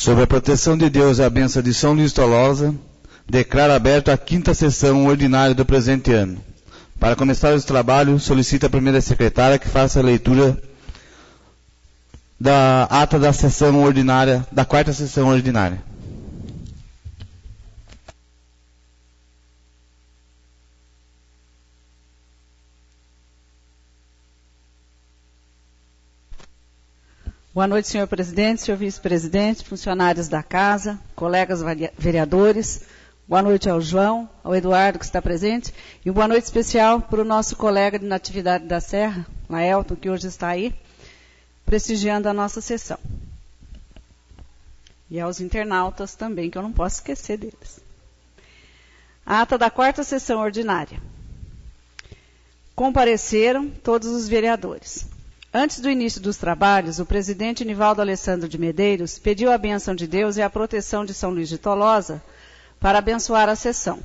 Sob a proteção de Deus e a bênção de São Luís Tolosa, declaro aberta a 5ª sessão ordinária do presente ano. Para começar os trabalhos, solicito a primeira secretária que faça a leitura da ata da sessão ordinária, da 4ª sessão ordinária. Boa noite, senhor presidente, senhor vice-presidente, funcionários da casa, colegas vereadores. Boa noite ao João, ao Eduardo, que está presente. E boa noite especial para o nosso colega de Natividade da Serra, Laelton, que hoje está aí, prestigiando a nossa sessão. E aos internautas também, que eu não posso esquecer deles. A ata da 4ª sessão ordinária. Compareceram todos os vereadores. Antes do início dos trabalhos, o presidente Nivaldo Alessandro de Medeiros pediu a bênção de Deus e a proteção de São Luís de Tolosa para abençoar a sessão.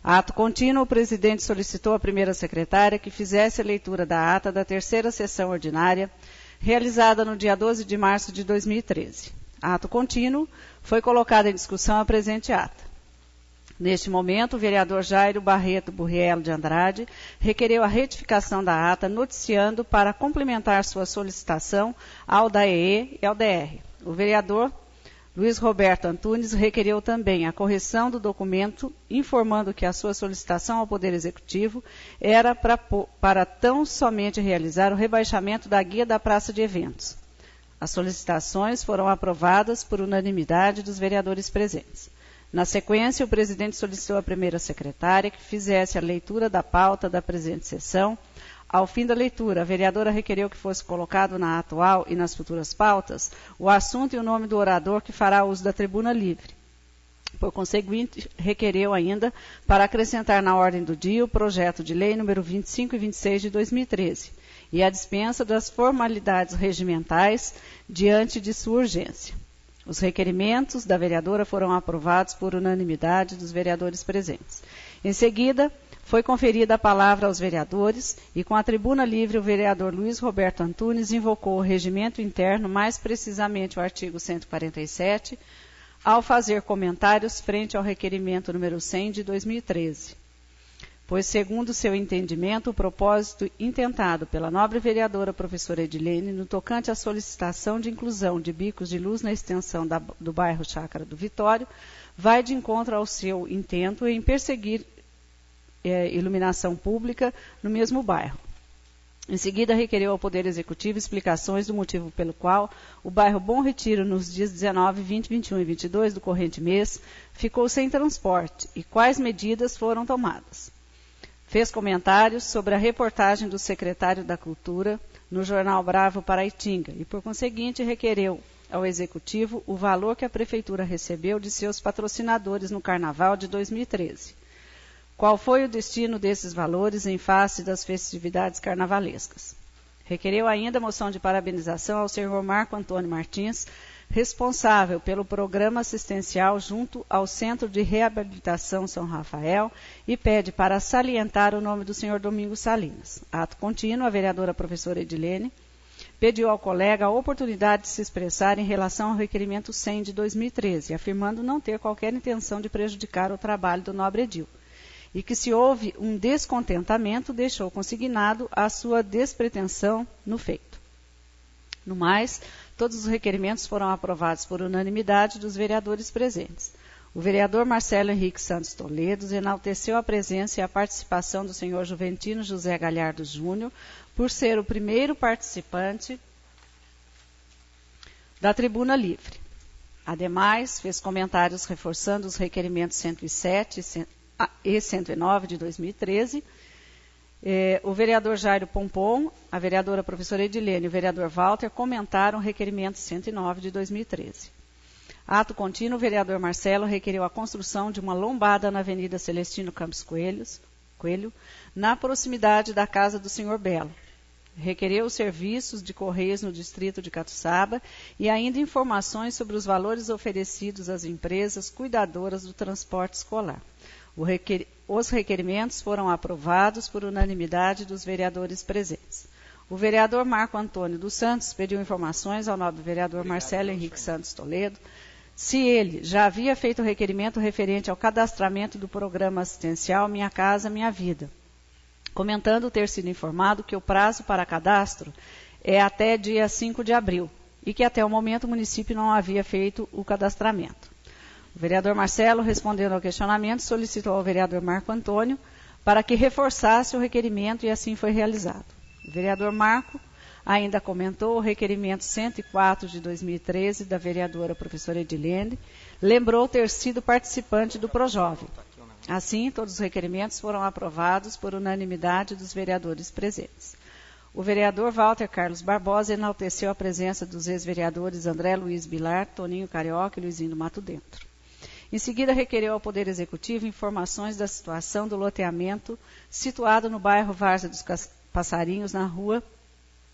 Ato contínuo, o presidente solicitou à primeira secretária que fizesse a leitura da ata da 3ª sessão ordinária, realizada no dia 12 de março de 2013. Ato contínuo, foi colocada em discussão a presente ata. Neste momento, o vereador Jairo Barreto Burriello de Andrade requereu a retificação da ata, noticiando para complementar sua solicitação ao DAEE e ao DR. O vereador Luiz Roberto Antunes requereu também a correção do documento, informando que a sua solicitação ao Poder Executivo era para tão somente realizar o rebaixamento da guia da praça de eventos. As solicitações foram aprovadas por unanimidade dos vereadores presentes. Na sequência, o presidente solicitou à primeira secretária que fizesse a leitura da pauta da presente sessão. Ao fim da leitura, a vereadora requereu que fosse colocado na atual e nas futuras pautas o assunto e o nome do orador que fará uso da tribuna livre. Por conseguinte, requereu ainda para acrescentar na ordem do dia o projeto de lei número 25 e 26 de 2013 e a dispensa das formalidades regimentais diante de sua urgência. Os requerimentos da vereadora foram aprovados por unanimidade dos vereadores presentes. Em seguida, foi conferida a palavra aos vereadores e, com a tribuna livre, o vereador Luiz Roberto Antunes invocou o regimento interno, mais precisamente o artigo 147, ao fazer comentários frente ao requerimento número 100 de 2013. Pois, segundo seu entendimento, o propósito intentado pela nobre vereadora professora Edilene, no tocante à solicitação de inclusão de bicos de luz na extensão do bairro Chácara do Vitório, vai de encontro ao seu intento em perseguir iluminação pública no mesmo bairro. Em seguida, requereu ao Poder Executivo explicações do motivo pelo qual o bairro Bom Retiro, nos dias 19, 20, 21 e 22 do corrente mês, ficou sem transporte e quais medidas foram tomadas. Fez comentários sobre a reportagem do secretário da Cultura no jornal Bravo Paraitinga e, por conseguinte, requereu ao Executivo o valor que a Prefeitura recebeu de seus patrocinadores no Carnaval de 2013. Qual foi o destino desses valores em face das festividades carnavalescas? Requereu ainda moção de parabenização ao senhor Marco Antônio Martins, responsável pelo programa assistencial junto ao Centro de Reabilitação São Rafael, e pede para salientar o nome do senhor Domingos Salinas. Ato contínuo, a vereadora professora Edilene pediu ao colega a oportunidade de se expressar em relação ao requerimento 100 de 2013, afirmando não ter qualquer intenção de prejudicar o trabalho do nobre edil, e que se houve um descontentamento, deixou consignado a sua despretensão no feito. No mais, todos os requerimentos foram aprovados por unanimidade dos vereadores presentes. O vereador Marcelo Henrique Santos Toledo enalteceu a presença e a participação do senhor Juventino José Galhardo Júnior, por ser o primeiro participante da tribuna livre. Ademais, fez comentários reforçando os requerimentos 107 e 109 de 2013, o vereador Jairo Pompom, a vereadora professora Edilene e o vereador Walter comentaram o requerimento 109 de 2013. Ato contínuo, o vereador Marcelo requeriu a construção de uma lombada na Avenida Celestino Campos Coelho, na proximidade da casa do senhor Belo. Requereu os serviços de Correios no distrito de Catuçaba e ainda informações sobre os valores oferecidos às empresas cuidadoras do transporte escolar. Os requerimentos foram aprovados por unanimidade dos vereadores presentes. O vereador Marco Antônio dos Santos pediu informações ao nobre vereador Marcelo Henrique Santos Toledo, se ele já havia feito o requerimento referente ao cadastramento do programa assistencial Minha Casa Minha Vida, comentando ter sido informado que o prazo para cadastro é até dia 5 de abril e que até o momento o município não havia feito o cadastramento. O vereador Marcelo, respondendo ao questionamento, solicitou ao vereador Marco Antônio para que reforçasse o requerimento e assim foi realizado. O vereador Marco ainda comentou o requerimento 104 de 2013 da vereadora professora Edilene, lembrou ter sido participante do Projovem. Assim, todos os requerimentos foram aprovados por unanimidade dos vereadores presentes. O vereador Walter Carlos Barbosa enalteceu a presença dos ex-vereadores André Luiz Bilar, Toninho Carioca e Luizinho do Mato Dentro. Em seguida, requereu ao Poder Executivo informações da situação do loteamento situado no bairro Várzea dos Passarinhos, na rua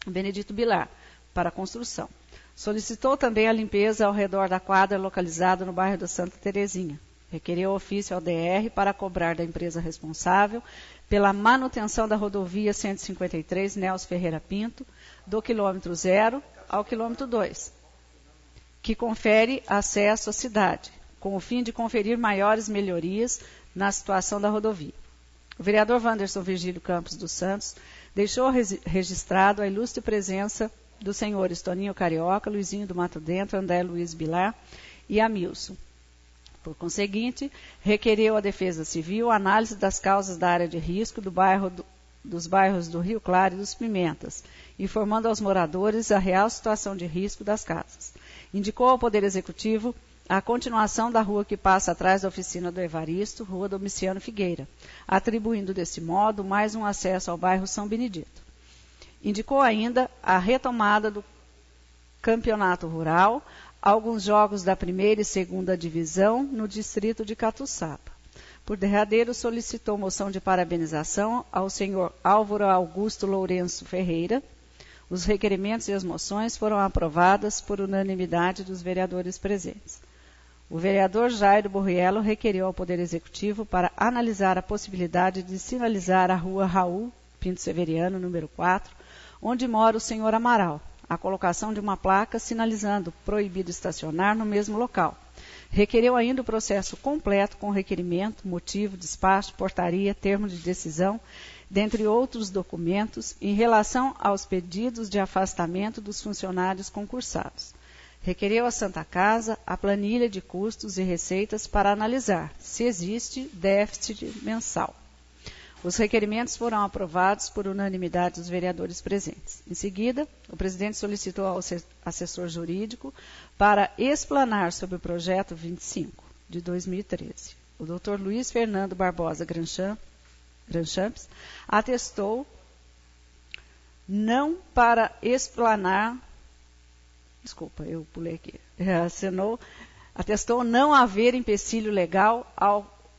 Benedito Bilar, para construção. Solicitou também a limpeza ao redor da quadra localizada no bairro da Santa Terezinha. Requereu ofício ao DR para cobrar da empresa responsável pela manutenção da rodovia 153 Nelson Ferreira Pinto, do quilômetro 0 ao quilômetro 2, que confere acesso à cidade, com o fim de conferir maiores melhorias na situação da rodovia. O vereador Wanderson Virgílio Campos dos Santos deixou registrado a ilustre presença dos senhores Toninho Carioca, Luizinho do Mato Dentro, André Luiz Bilar e Amilson. Por conseguinte, requereu à Defesa Civil a análise das causas da área de risco dos bairros do Rio Claro e dos Pimentas, informando aos moradores a real situação de risco das casas. Indicou ao Poder Executivo a continuação da rua que passa atrás da oficina do Evaristo, Rua Domiciano Figueira, atribuindo desse modo mais um acesso ao bairro São Benedito. Indicou ainda a retomada do campeonato rural, alguns jogos da primeira e segunda divisão no distrito de Catuçaba. Por derradeiro, solicitou moção de parabenização ao senhor Álvaro Augusto Lourenço Ferreira. Os requerimentos e as moções foram aprovadas por unanimidade dos vereadores presentes. O vereador Jairo Borriello requeriu ao Poder Executivo para analisar a possibilidade de sinalizar a rua Raul Pinto Severiano, número 4, onde mora o senhor Amaral, a colocação de uma placa sinalizando proibido estacionar no mesmo local. Requereu ainda o processo completo com requerimento, motivo, despacho, portaria, termo de decisão, dentre outros documentos, em relação aos pedidos de afastamento dos funcionários concursados. Requereu à Santa Casa a planilha de custos e receitas para analisar se existe déficit mensal. Os requerimentos foram aprovados por unanimidade dos vereadores presentes. Em seguida, o presidente solicitou ao assessor jurídico para explanar sobre o projeto 25 de 2013. O Dr. Luiz Fernando Barbosa Granchamps atestou não para explanar, atestou não haver empecilho legal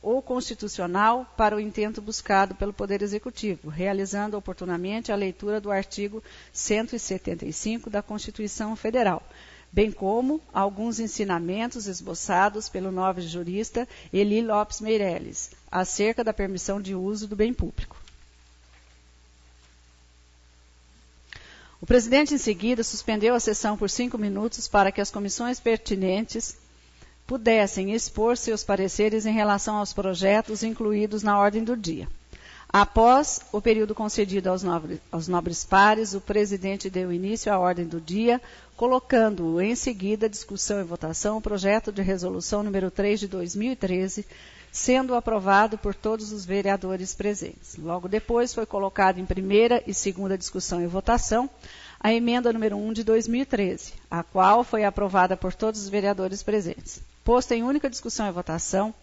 ou constitucional para o intento buscado pelo Poder Executivo, realizando oportunamente a leitura do artigo 175 da Constituição Federal, bem como alguns ensinamentos esboçados pelo nobre jurista Eli Lopes Meireles, acerca da permissão de uso do bem público. O presidente, em seguida, suspendeu a sessão por 5 minutos para que as comissões pertinentes pudessem expor seus pareceres em relação aos projetos incluídos na ordem do dia. Após o período concedido aos nobres pares, o presidente deu início à ordem do dia, colocando em seguida discussão e votação o projeto de resolução número 3 de 2013, sendo aprovado por todos os vereadores presentes. Logo depois foi colocado em primeira e segunda discussão e votação a emenda número 1 de 2013, a qual foi aprovada por todos os vereadores presentes. Posta em única discussão e votação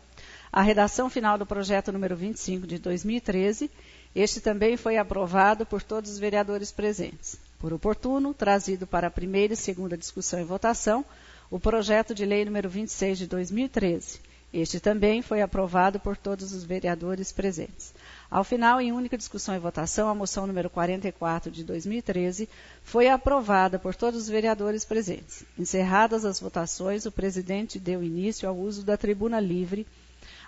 a redação final do projeto número 25 de 2013, este também foi aprovado por todos os vereadores presentes. Por oportuno, trazido para a primeira e segunda discussão e votação, o projeto de lei número 26 de 2013. Este também foi aprovado por todos os vereadores presentes. Ao final, em única discussão e votação, a moção número 44 de 2013 foi aprovada por todos os vereadores presentes. Encerradas as votações, o presidente deu início ao uso da tribuna livre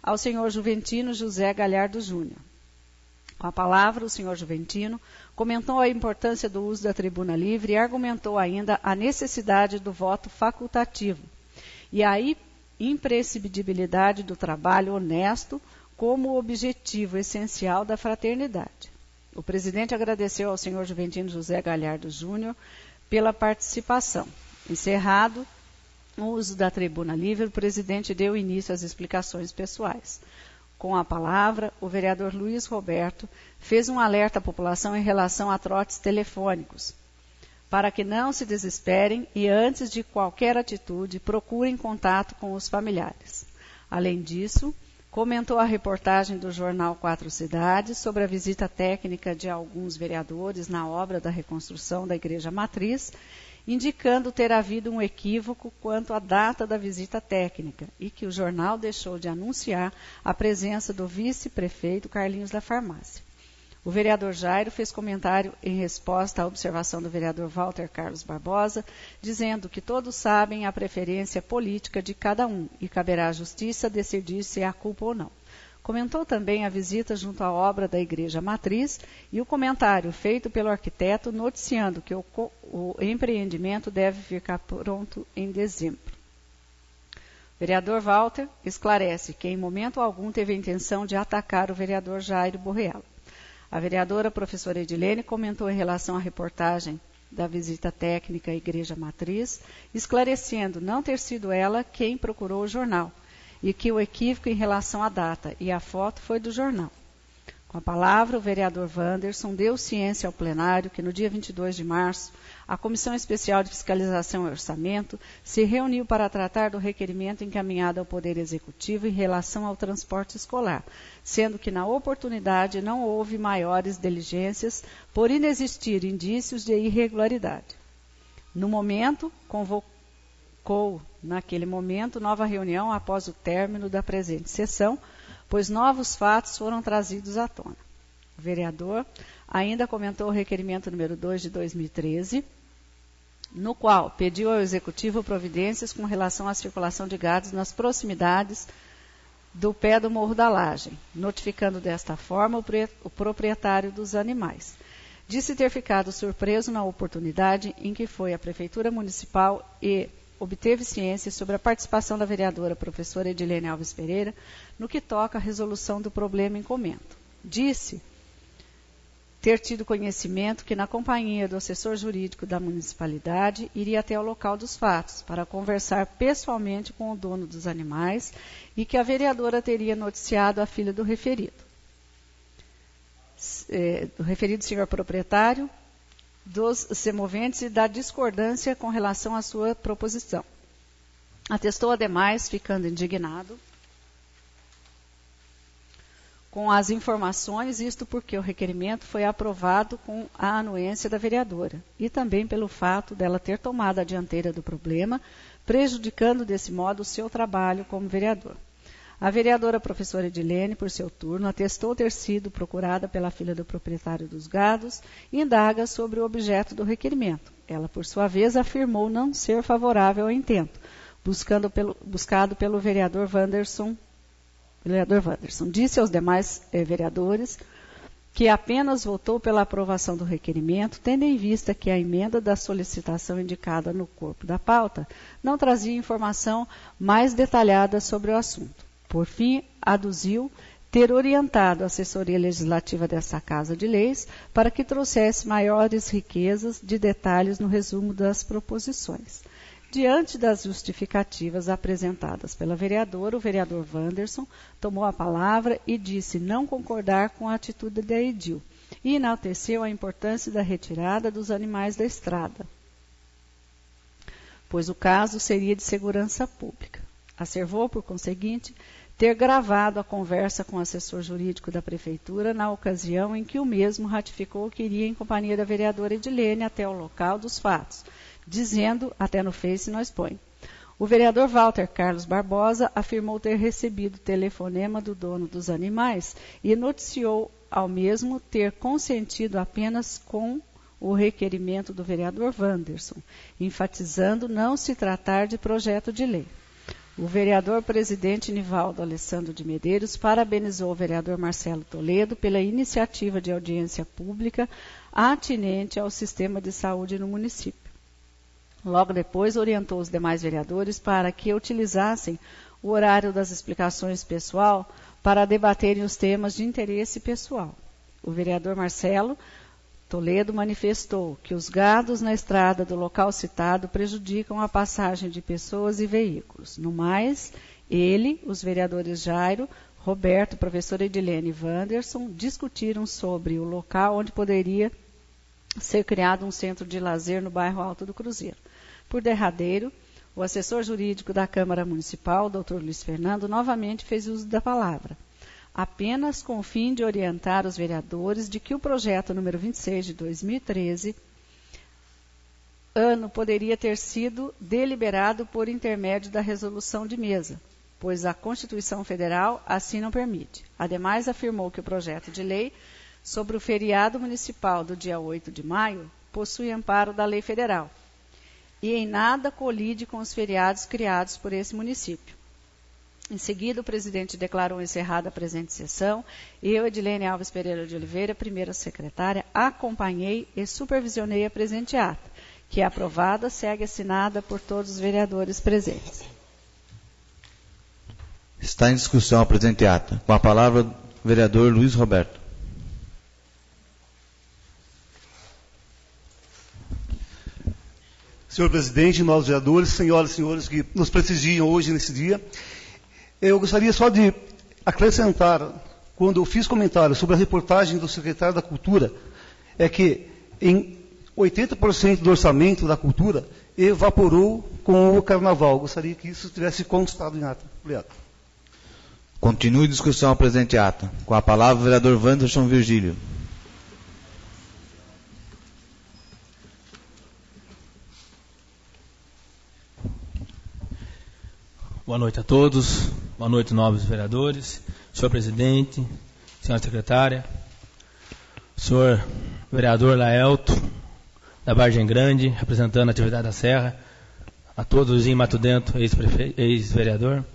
ao senhor Juventino José Galhardo Júnior. Com a palavra, o senhor Juventino comentou a importância do uso da tribuna livre e argumentou ainda a necessidade do voto facultativo, e a imprescindibilidade do trabalho honesto como objetivo essencial da fraternidade. O presidente agradeceu ao senhor Juventino José Galhardo Júnior pela participação. Encerrado o uso da tribuna livre, o presidente deu início às explicações pessoais. Com a palavra, o vereador Luiz Roberto fez um alerta à população em relação a trotes telefônicos, para que não se desesperem e, antes de qualquer atitude, procurem contato com os familiares. Além disso, comentou a reportagem do jornal Quatro Cidades sobre a visita técnica de alguns vereadores na obra da reconstrução da Igreja Matriz, indicando ter havido um equívoco quanto à data da visita técnica e que o jornal deixou de anunciar a presença do vice-prefeito Carlinhos da Farmácia. O vereador Jairo fez comentário em resposta à observação do vereador Walter Carlos Barbosa, dizendo que todos sabem a preferência política de cada um e caberá à justiça decidir se há culpa ou não. Comentou também a visita junto à obra da Igreja Matriz e o comentário feito pelo arquiteto noticiando que o empreendimento deve ficar pronto em dezembro. O vereador Walter esclarece que em momento algum teve a intenção de atacar o vereador Jairo Borrealo. A vereadora professora Edilene comentou em relação à reportagem da visita técnica à Igreja Matriz, esclarecendo não ter sido ela quem procurou o jornal, e que o equívoco em relação à data e à foto foi do jornal. Com a palavra, o vereador Wanderson deu ciência ao plenário que no dia 22 de março, a Comissão Especial de Fiscalização e Orçamento se reuniu para tratar do requerimento encaminhado ao Poder Executivo em relação ao transporte escolar, sendo que na oportunidade não houve maiores diligências por inexistir indícios de irregularidade. No momento, naquele momento, nova reunião após o término da presente sessão, pois novos fatos foram trazidos à tona. O vereador ainda comentou o requerimento número 2 de 2013, no qual pediu ao Executivo providências com relação à circulação de gados nas proximidades do pé do Morro da Laje, notificando desta forma o proprietário dos animais. Disse ter ficado surpreso na oportunidade em que foi a Prefeitura Municipal e obteve ciência sobre a participação da vereadora professora Edilene Alves Pereira no que toca à resolução do problema em comento. Disse ter tido conhecimento que, na companhia do assessor jurídico da municipalidade, iria até o local dos fatos para conversar pessoalmente com o dono dos animais e que a vereadora teria noticiado a filha do referido senhor proprietário, dos semoventes e da discordância com relação à sua proposição. Atestou, ademais, ficando indignado com as informações, isto porque o requerimento foi aprovado com a anuência da vereadora, e também pelo fato dela ter tomado a dianteira do problema, prejudicando desse modo o seu trabalho como vereador. A vereadora professora Edilene, por seu turno, atestou ter sido procurada pela filha do proprietário dos gados e indaga sobre o objeto do requerimento. Ela, por sua vez, afirmou não ser favorável ao intento, buscado pelo vereador Wanderson. Disse aos demais vereadores que apenas votou pela aprovação do requerimento, tendo em vista que a emenda da solicitação indicada no corpo da pauta não trazia informação mais detalhada sobre o assunto. Por fim, aduziu ter orientado a assessoria legislativa dessa Casa de Leis para que trouxesse maiores riquezas de detalhes no resumo das proposições. Diante das justificativas apresentadas pela vereadora, o vereador Wanderson tomou a palavra e disse não concordar com a atitude da Edil e enalteceu a importância da retirada dos animais da estrada, pois o caso seria de segurança pública. Asservou, por conseguinte, ter gravado a conversa com o assessor jurídico da Prefeitura na ocasião em que o mesmo ratificou que iria em companhia da vereadora Edilene até o local dos fatos, dizendo, até no Face nós põe. O vereador Walter Carlos Barbosa afirmou ter recebido telefonema do dono dos animais e noticiou ao mesmo ter consentido apenas com o requerimento do vereador Wanderson, enfatizando não se tratar de projeto de lei. O vereador presidente Nivaldo Alessandro de Medeiros parabenizou o vereador Marcelo Toledo pela iniciativa de audiência pública atinente ao sistema de saúde no município. Logo depois, orientou os demais vereadores para que utilizassem o horário das explicações pessoal para debaterem os temas de interesse pessoal. O vereador Marcelo Toledo manifestou que os gados na estrada do local citado prejudicam a passagem de pessoas e veículos. No mais, ele, os vereadores Jairo, Roberto, professora Edilene e Wanderson discutiram sobre o local onde poderia ser criado um centro de lazer no bairro Alto do Cruzeiro. Por derradeiro, o assessor jurídico da Câmara Municipal, Dr. Luiz Fernando, novamente fez uso da palavra, apenas com o fim de orientar os vereadores de que o projeto número 26 de 2013 poderia ter sido deliberado por intermédio da resolução de mesa, pois a Constituição Federal assim não permite. Ademais, afirmou que o projeto de lei sobre o feriado municipal do dia 8 de maio possui amparo da lei federal e em nada colide com os feriados criados por esse município. Em seguida, o presidente declarou encerrada a presente sessão. Eu, Edilene Alves Pereira de Oliveira, primeira secretária, acompanhei e supervisionei a presente ata, que é aprovada, segue assinada por todos os vereadores presentes. Está em discussão a presente ata. Com a palavra, o vereador Luiz Roberto. Senhor presidente, nós vereadores, senhoras e senhores que nos prestigiam hoje nesse dia, eu gostaria só de acrescentar, quando eu fiz comentário sobre a reportagem do secretário da Cultura, é que em 80% do orçamento da cultura evaporou com o carnaval. Gostaria que isso tivesse constado em ata. Obrigado. Continue discussão a presente ata. Com a palavra, o vereador Wanderson Virgílio. Boa noite a todos, boa noite, nobres vereadores, senhor presidente, senhora secretária, senhor vereador Laelto, da Vargem Grande, representando a atividade da Serra, a todos em Mato Dentro, ex-vereador.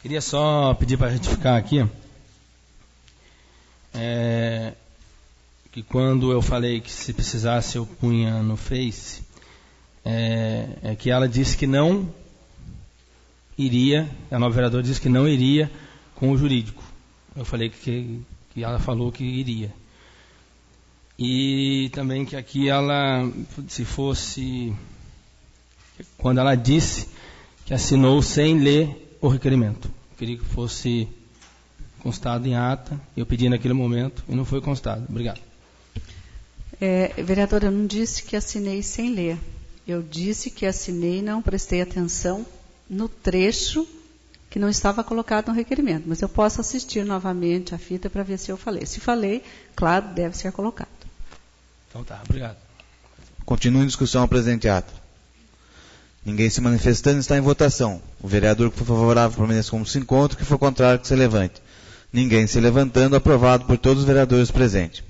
Queria só pedir para retificar aqui, que quando eu falei que se precisasse eu punha no Face, que ela disse que não iria, a nova vereadora disse que não iria com o jurídico. Eu falei que ela falou que iria. E também que aqui ela, se fosse, quando ela disse que assinou sem ler o requerimento. Eu queria que fosse constado em ata, eu pedi naquele momento e não foi constado. Obrigado. Vereadora, eu não disse que assinei sem ler. Eu disse que assinei e não prestei atenção no trecho que não estava colocado no requerimento, mas eu posso assistir novamente a fita para ver se eu falei. Se falei, claro, deve ser colocado. Então tá, obrigado. Continue em discussão a presente ata. Ninguém se manifestando, está em votação. O vereador que for favorável permanece como se encontra, o que for contrário que se levante. Ninguém se levantando, aprovado por todos os vereadores presentes.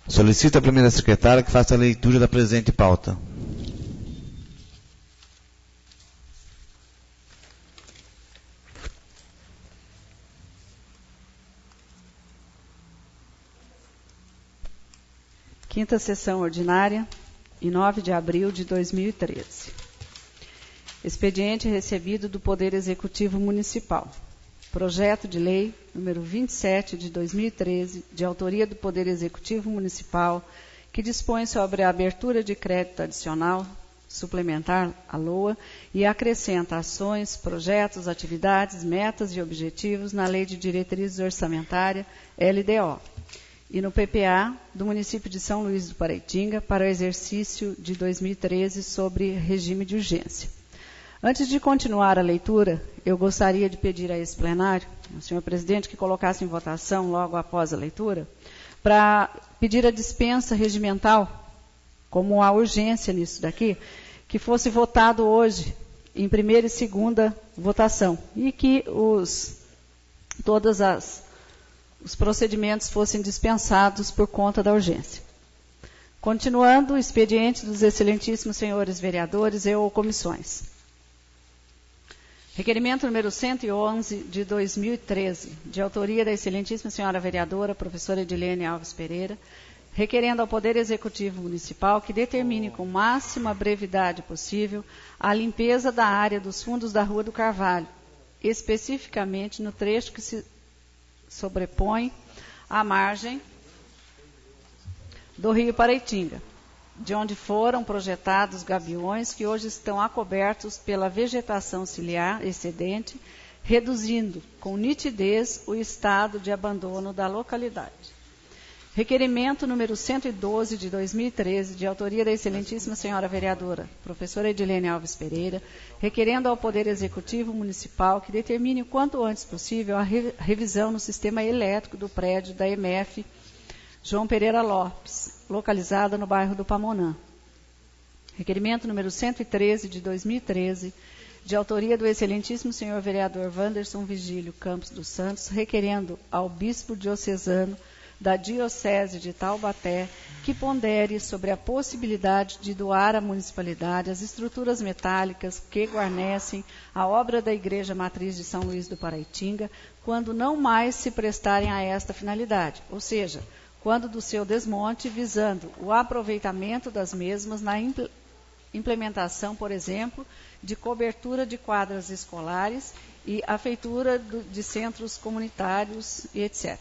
Solicita a primeira secretária que faça a leitura da presente pauta. Quinta sessão ordinária, em 9 de abril de 2013. Expediente recebido do Poder Executivo Municipal. Projeto de Lei número 27 de 2013, de autoria do Poder Executivo Municipal, que dispõe sobre a abertura de crédito adicional, suplementar à LOA, e acrescenta ações, projetos, atividades, metas e objetivos na Lei de Diretrizes Orçamentárias, LDO, e no PPA do município de São Luís do Paraitinga para o exercício de 2013 sobre regime de urgência. Antes de continuar a leitura, eu gostaria de pedir a esse plenário, ao senhor presidente, que colocasse em votação logo após a leitura, para pedir a dispensa regimental, como há urgência nisso daqui, que fosse votado hoje, em primeira e segunda votação, e que os procedimentos fossem dispensados por conta da urgência. Continuando o expediente dos excelentíssimos senhores vereadores e ou comissões. Requerimento número 111 de 2013, de autoria da excelentíssima senhora vereadora, professora Edilene Alves Pereira, requerendo ao Poder Executivo Municipal que determine com máxima brevidade possível a limpeza da área dos fundos da Rua do Carvalho, especificamente no trecho que se sobrepõe à margem do Rio Paraitinga, de onde foram projetados gabiões que hoje estão acobertos pela vegetação ciliar excedente, reduzindo com nitidez o estado de abandono da localidade. Requerimento número 112 de 2013, de autoria da excelentíssima senhora vereadora, professora Edilene Alves Pereira, requerendo ao Poder Executivo Municipal que determine o quanto antes possível a revisão no sistema elétrico do prédio da EMF João Pereira Lopes, localizada no bairro do Pamonã. Requerimento número 113 de 2013, de autoria do excelentíssimo senhor vereador Wanderson Vigílio Campos dos Santos, requerendo ao bispo diocesano da Diocese de Taubaté que pondere sobre a possibilidade de doar à municipalidade as estruturas metálicas que guarnecem a obra da Igreja Matriz de São Luís do Paraitinga, quando não mais se prestarem a esta finalidade, ou seja, quando do seu desmonte, visando o aproveitamento das mesmas na implementação, por exemplo, de cobertura de quadras escolares e a feitura de centros comunitários e etc.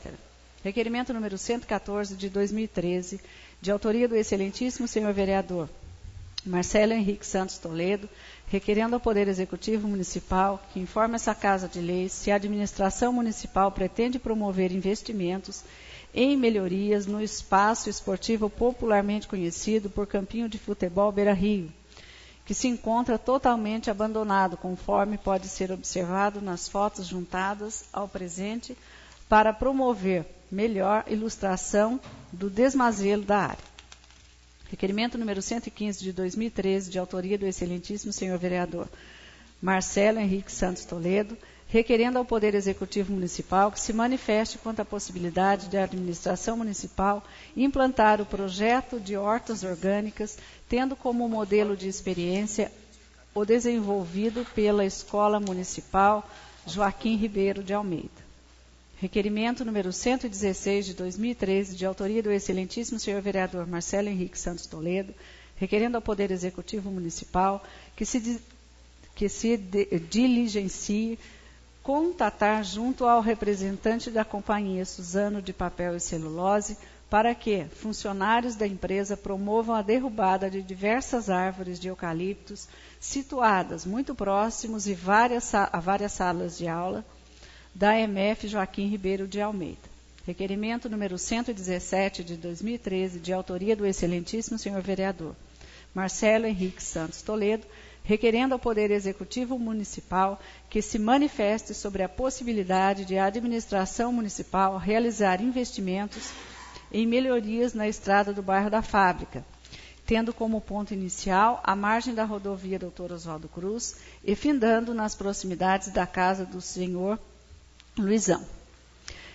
Requerimento número 114 de 2013, de autoria do excelentíssimo senhor vereador Marcelo Henrique Santos Toledo, requerendo ao Poder Executivo Municipal que informe essa Casa de Leis se a administração municipal pretende promover investimentos em melhorias no espaço esportivo popularmente conhecido por Campinho de Futebol Beira Rio, que se encontra totalmente abandonado, conforme pode ser observado nas fotos juntadas ao presente, para promover melhor ilustração do desmazelo da área. Requerimento número 115 de 2013, de autoria do excelentíssimo senhor vereador Marcelo Henrique Santos Toledo, requerendo ao Poder Executivo Municipal que se manifeste quanto à possibilidade de a administração municipal implantar o projeto de hortas orgânicas, tendo como modelo de experiência o desenvolvido pela Escola Municipal Joaquim Ribeiro de Almeida. Requerimento número 116 de 2013, de autoria do excelentíssimo senhor vereador Marcelo Henrique Santos Toledo, requerendo ao Poder Executivo Municipal que se diligencie contatar junto ao representante da Companhia Suzano de Papel e Celulose para que funcionários da empresa promovam a derrubada de diversas árvores de eucaliptos situadas muito próximos a várias salas de aula da EMF Joaquim Ribeiro de Almeida. Requerimento número 117 de 2013, de autoria do excelentíssimo senhor vereador Marcelo Henrique Santos Toledo, requerendo ao Poder Executivo Municipal que se manifeste sobre a possibilidade de a administração municipal realizar investimentos em melhorias na estrada do bairro da Fábrica, tendo como ponto inicial a margem da rodovia Dr. Oswaldo Cruz e findando nas proximidades da casa do senhor Luizão.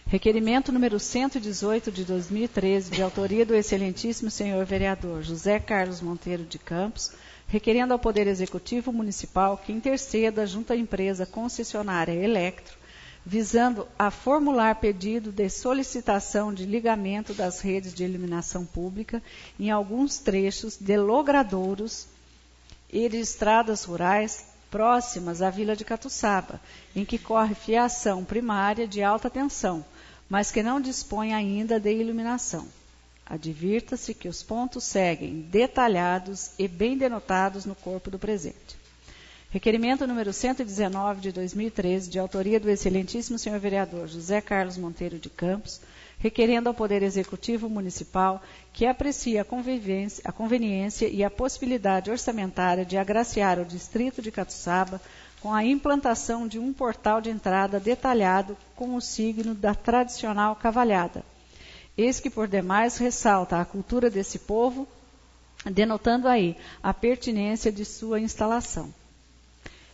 Requerimento número 118 de 2013, de autoria do excelentíssimo senhor vereador José Carlos Monteiro de Campos, requerendo ao Poder Executivo Municipal que interceda junto à empresa concessionária Electro, visando a formular pedido de solicitação de ligamento das redes de iluminação pública em alguns trechos de logradouros e de estradas rurais próximas à Vila de Catuçaba, em que corre fiação primária de alta tensão, mas que não dispõe ainda de iluminação. Advirta-se que os pontos seguem detalhados e bem denotados no corpo do presente. Requerimento número 119 de 2013, de autoria do excelentíssimo senhor vereador José Carlos Monteiro de Campos, requerendo ao Poder Executivo Municipal que aprecie a conveniência e a possibilidade orçamentária de agraciar o distrito de Catuçaba com a implantação de um portal de entrada detalhado com o signo da tradicional cavalhada. Eis que, por demais, ressalta a cultura desse povo, denotando aí a pertinência de sua instalação.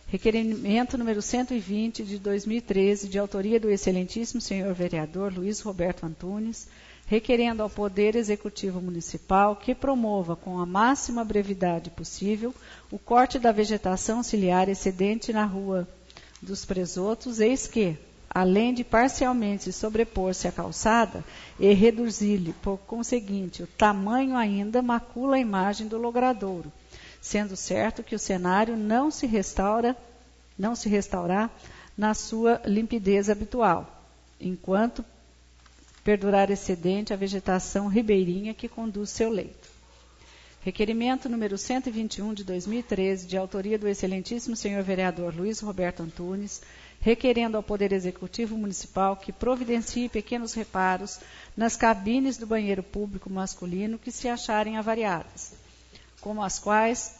Requerimento número 120 de 2013, de autoria do excelentíssimo senhor vereador Luiz Roberto Antunes, requerendo ao Poder Executivo Municipal que promova com a máxima brevidade possível o corte da vegetação ciliar excedente na rua dos presotos, eis que, além de parcialmente sobrepor-se à calçada e reduzir-lhe, por conseguinte, o tamanho ainda macula a imagem do logradouro, sendo certo que o cenário não se restaurar na sua limpidez habitual, enquanto perdurar excedente a vegetação ribeirinha que conduz seu leito. Requerimento número 121 de 2013, de autoria do excelentíssimo senhor vereador Luiz Roberto Antunes, requerendo ao Poder Executivo Municipal que providencie pequenos reparos nas cabines do banheiro público masculino que se acharem avariadas, como as quais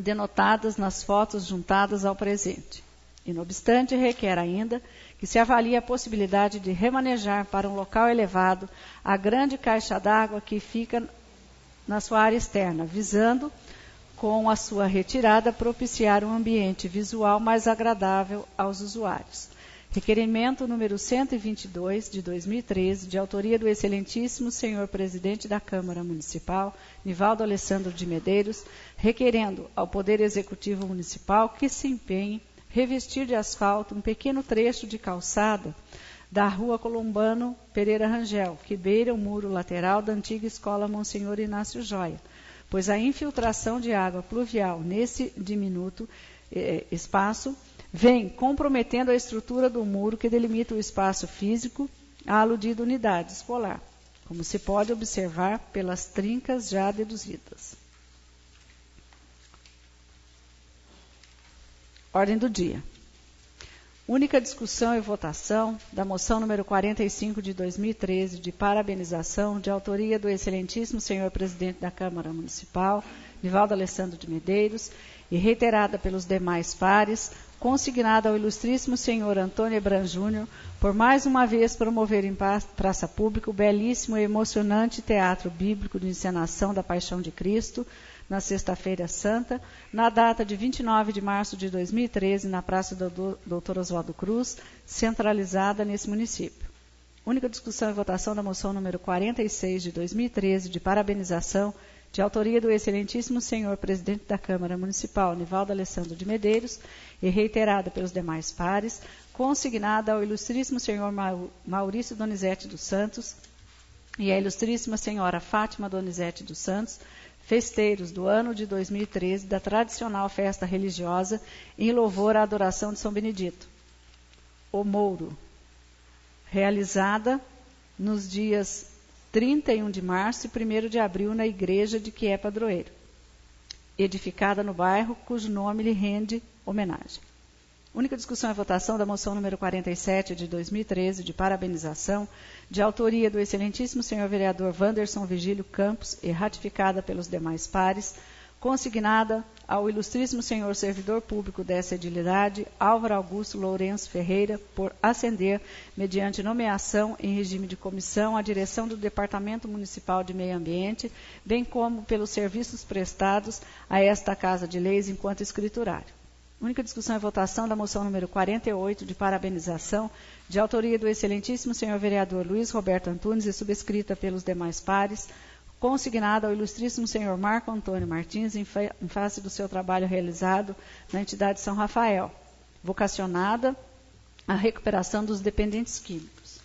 denotadas nas fotos juntadas ao presente. E, não obstante, requer ainda que se avalie a possibilidade de remanejar para um local elevado a grande caixa d'água que fica na sua área externa, visando, com a sua retirada, propiciar um ambiente visual mais agradável aos usuários. Requerimento número 122, de 2013, de autoria do excelentíssimo senhor presidente da Câmara Municipal, Nivaldo Alessandro de Medeiros, requerendo ao Poder Executivo Municipal que se empenhe revestir de asfalto um pequeno trecho de calçada da rua Colombano Pereira Rangel, que beira o muro lateral da antiga escola Monsenhor Inácio Joia, pois a infiltração de água pluvial nesse diminuto espaço vem comprometendo a estrutura do muro que delimita o espaço físico à aludida unidade escolar, como se pode observar pelas trincas já deduzidas. Ordem do dia. Única discussão e votação da moção número 45 de 2013, de parabenização, de autoria do excelentíssimo senhor presidente da Câmara Municipal, Nivaldo Alessandro de Medeiros, e reiterada pelos demais pares, consignada ao ilustríssimo senhor Antônio Ebran Júnior, por mais uma vez promover em praça pública o belíssimo e emocionante teatro bíblico de encenação da Paixão de Cristo, na Sexta-feira Santa, na data de 29 de março de 2013, na Praça do Dr. Oswaldo Cruz, centralizada nesse município. Única discussão e votação da moção número 46 de 2013, de parabenização, de autoria do excelentíssimo senhor presidente da Câmara Municipal, Nivaldo Alessandro de Medeiros, e reiterada pelos demais pares, consignada ao ilustríssimo senhor Maurício Donizete dos Santos e à ilustríssima senhora Fátima Donizete dos Santos, festeiros do ano de 2013 da tradicional festa religiosa em louvor à adoração de São Benedito, o Mouro, realizada nos dias 31 de março e 1º de abril na igreja de que é padroeiro, edificada no bairro cujo nome lhe rende homenagem. Única discussão e votação da moção número 47 de 2013, de parabenização, de autoria do excelentíssimo senhor vereador Wanderson Vigílio Campos e ratificada pelos demais pares, consignada ao ilustríssimo senhor servidor público dessa edilidade, Álvaro Augusto Lourenço Ferreira, por ascender, mediante nomeação em regime de comissão, à direção do Departamento Municipal de Meio Ambiente, bem como pelos serviços prestados a esta Casa de Leis enquanto escriturário. Única discussão e votação da moção número 48, de parabenização, de autoria do excelentíssimo senhor vereador Luiz Roberto Antunes e subscrita pelos demais pares, consignada ao ilustríssimo senhor Marco Antônio Martins em face do seu trabalho realizado na entidade São Rafael, vocacionada à recuperação dos dependentes químicos.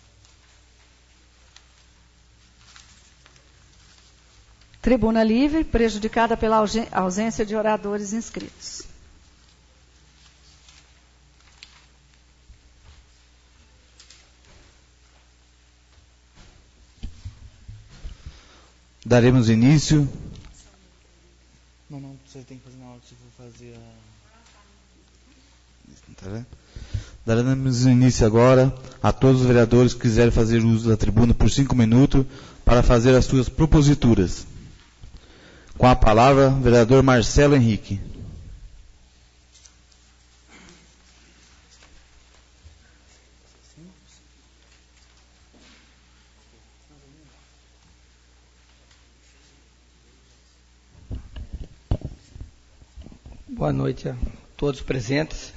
Tribuna livre, prejudicada pela ausência de oradores inscritos. Daremos início. Não, você tem que fazer na hora que você for fazer a... Tá vendo? Daremos início agora a todos os vereadores que quiserem fazer uso da tribuna por 5 minutos para fazer as suas proposituras. Com a palavra, vereador Marcelo Henrique. Boa noite a todos presentes.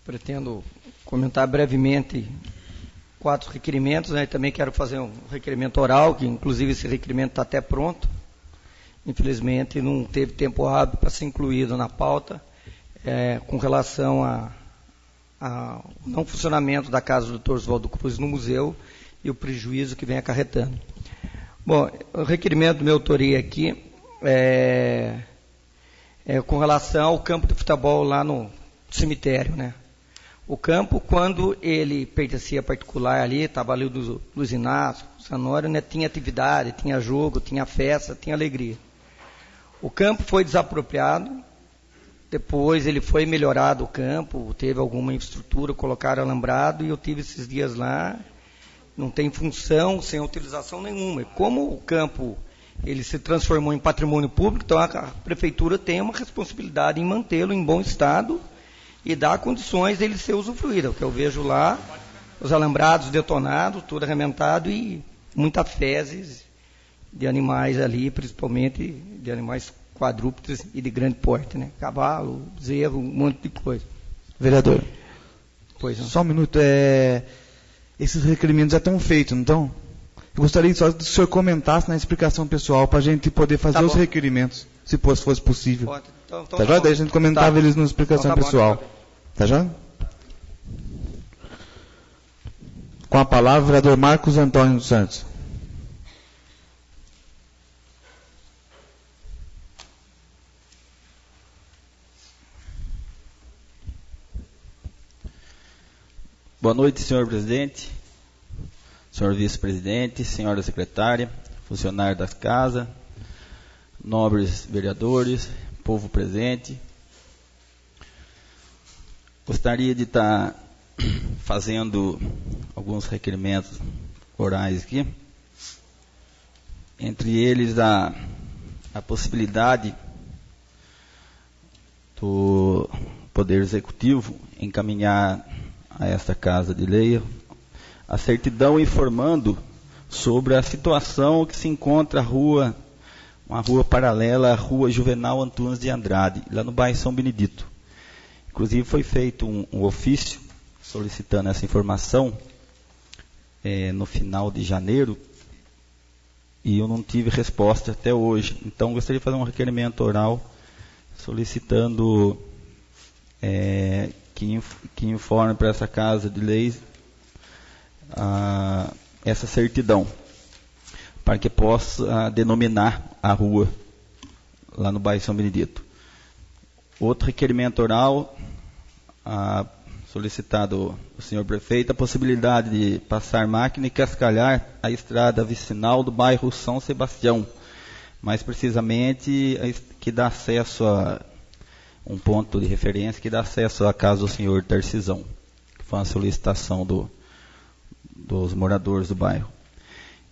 Pretendo comentar brevemente 4 requerimentos, né? Também quero fazer um requerimento oral, que inclusive esse requerimento está até pronto. Infelizmente não teve tempo hábil para ser incluído na pauta. com relação ao não funcionamento da casa do Dr. Oswaldo Cruz no museu e o prejuízo que vem acarretando. Bom, o requerimento de minha autoria aqui é com relação ao campo de futebol lá no cemitério, né? O campo, quando ele pertencia a particular ali, estava ali do Luiz Inácio, Sanório, né? Tinha atividade, tinha jogo, tinha festa, tinha alegria. O campo foi desapropriado, depois ele foi melhorado o campo, teve alguma infraestrutura, colocaram alambrado, e eu tive esses dias lá, não tem função, sem utilização nenhuma. E como o campo ele se transformou em patrimônio público, então a prefeitura tem uma responsabilidade em mantê-lo em bom estado e dar condições dele ser usufruído. O que eu vejo lá, os alambrados detonados, tudo arrebentado e muita fezes de animais ali, principalmente de animais quadrúpedes e de grande porte, né? Cavalo, bezerro, um monte de coisa. Vereador, Pois não. só um minuto. Esses requerimentos já estão feitos, não estão? Eu gostaria só que o senhor comentasse na explicação pessoal para a gente poder fazer os requerimentos, se fosse possível. Pode. Então, Tá já? Daí a gente comentava eles na explicação Então tá bom, pessoal. Tá já? Com a palavra, o vereador Marcos Antônio dos Santos. Boa noite, senhor presidente, senhor vice-presidente, senhora secretária, funcionários da casa, nobres vereadores, povo presente. Gostaria de estar fazendo alguns requerimentos orais aqui. Entre eles, a possibilidade do Poder Executivo encaminhar a esta Casa de Lei a certidão informando sobre a situação que se encontra uma rua paralela à Rua Juvenal Antunes de Andrade, lá no bairro São Benedito. Inclusive foi feito um ofício solicitando essa informação no final de janeiro e eu não tive resposta até hoje. Então gostaria de fazer um requerimento oral solicitando que informe para essa Casa de Leis essa certidão, para que possa denominar a rua lá no bairro São Benedito. Outro requerimento oral, solicitado ao senhor prefeito, a possibilidade de passar máquina e cascalhar a estrada vicinal do bairro São Sebastião, mais precisamente que dá acesso a um ponto de referência que dá acesso à casa do senhor Tarcisão, que foi uma solicitação dos moradores do bairro.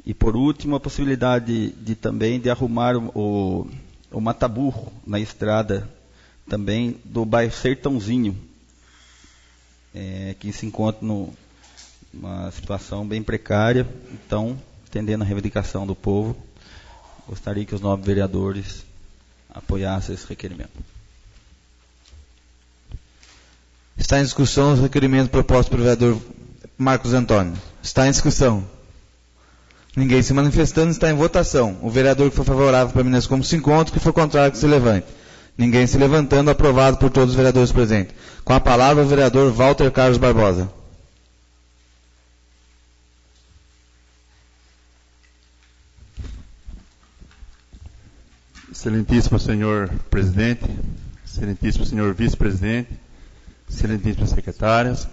E por último, a possibilidade também de arrumar o mataburro na estrada também do bairro Sertãozinho, que se encontra numa situação bem precária. Então, atendendo a reivindicação do povo, gostaria que os nobres vereadores apoiassem esse requerimento. Está em discussão o requerimento proposto pelo vereador Marcos Antônio. Está em discussão. Ninguém se manifestando, está em votação. O vereador que for favorável permanece como se encontra, o que for contrário que se levante. Ninguém se levantando, aprovado por todos os vereadores presentes. Com a palavra o vereador Walter Carlos Barbosa. Excelentíssimo senhor presidente, excelentíssimo senhor vice-presidente, excelentíssimas secretárias,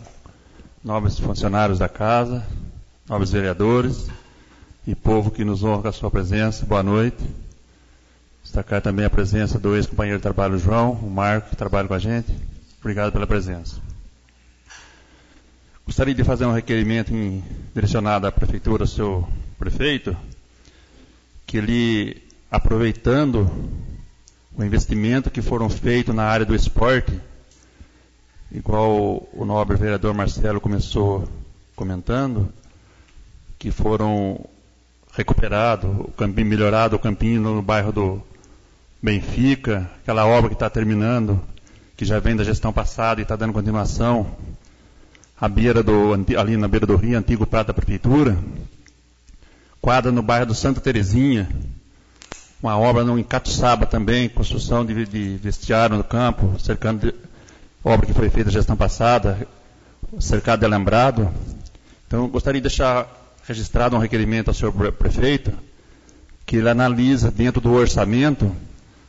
nobres funcionários da casa, nobres vereadores e povo que nos honra com a sua presença, boa noite. Destacar também a presença do ex-companheiro de trabalho João, o Marco, que trabalha com a gente. Obrigado pela presença. Gostaria de fazer um requerimento direcionado à prefeitura, ao seu prefeito, que ele, aproveitando o investimento que foram feitos na área do esporte, igual o nobre vereador Marcelo começou comentando, que foram recuperados, o campinho melhorado, o campinho no bairro do Benfica, aquela obra que está terminando, que já vem da gestão passada e está dando continuação, ali na beira do rio, antigo prato da prefeitura, quadra no bairro do Santa Terezinha, uma obra no Encatuçaba também, construção de vestiário no campo, cercando obra que foi feita na gestão passada, cercado de alambrado. Então, eu gostaria de deixar registrado um requerimento ao senhor prefeito, que ele analisa dentro do orçamento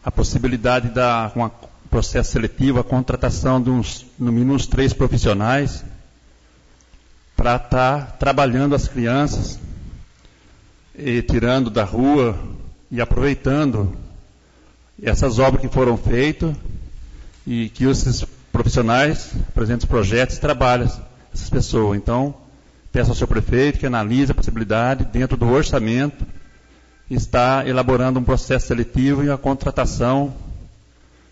a possibilidade com um processo seletivo, a contratação de no mínimo uns 3 profissionais para estar trabalhando as crianças, e tirando da rua e aproveitando essas obras que foram feitas, e que esses profissionais apresentem os projetos e trabalhem essas pessoas. Então, peço ao senhor prefeito que analise a possibilidade, dentro do orçamento, está elaborando um processo seletivo e a contratação.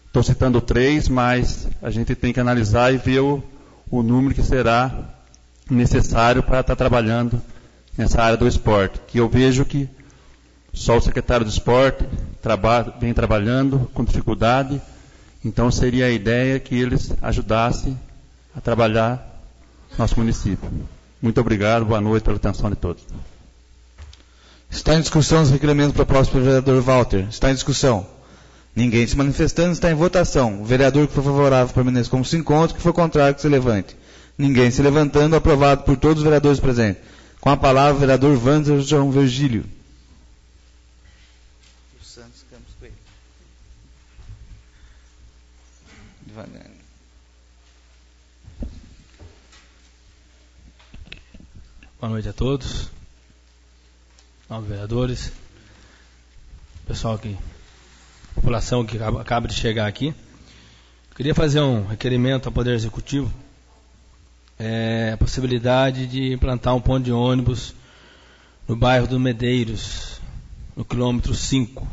Estou citando 3, mas a gente tem que analisar e ver o número que será necessário para estar trabalhando nessa área do esporte, que eu vejo que só o secretário do esporte vem trabalhando com dificuldade. Então seria a ideia que eles ajudassem a trabalhar nosso município. Muito obrigado, boa noite pela atenção de todos. Está em discussão os requerimentos propostos pelo vereador Walter. Está em discussão. Ninguém se manifestando, está em votação. O vereador que for favorável permaneça como se encontra, que for contrário que se levante. Ninguém se levantando, aprovado por todos os vereadores presentes. Com a palavra, o vereador Wander João Virgílio. Santos Campos Coelho. Devagar. Boa noite a todos. Novos vereadores. Pessoal aqui. População que acaba de chegar aqui. Queria fazer um requerimento ao Poder Executivo. A possibilidade de implantar um ponto de ônibus no bairro do Medeiros, no quilômetro 5,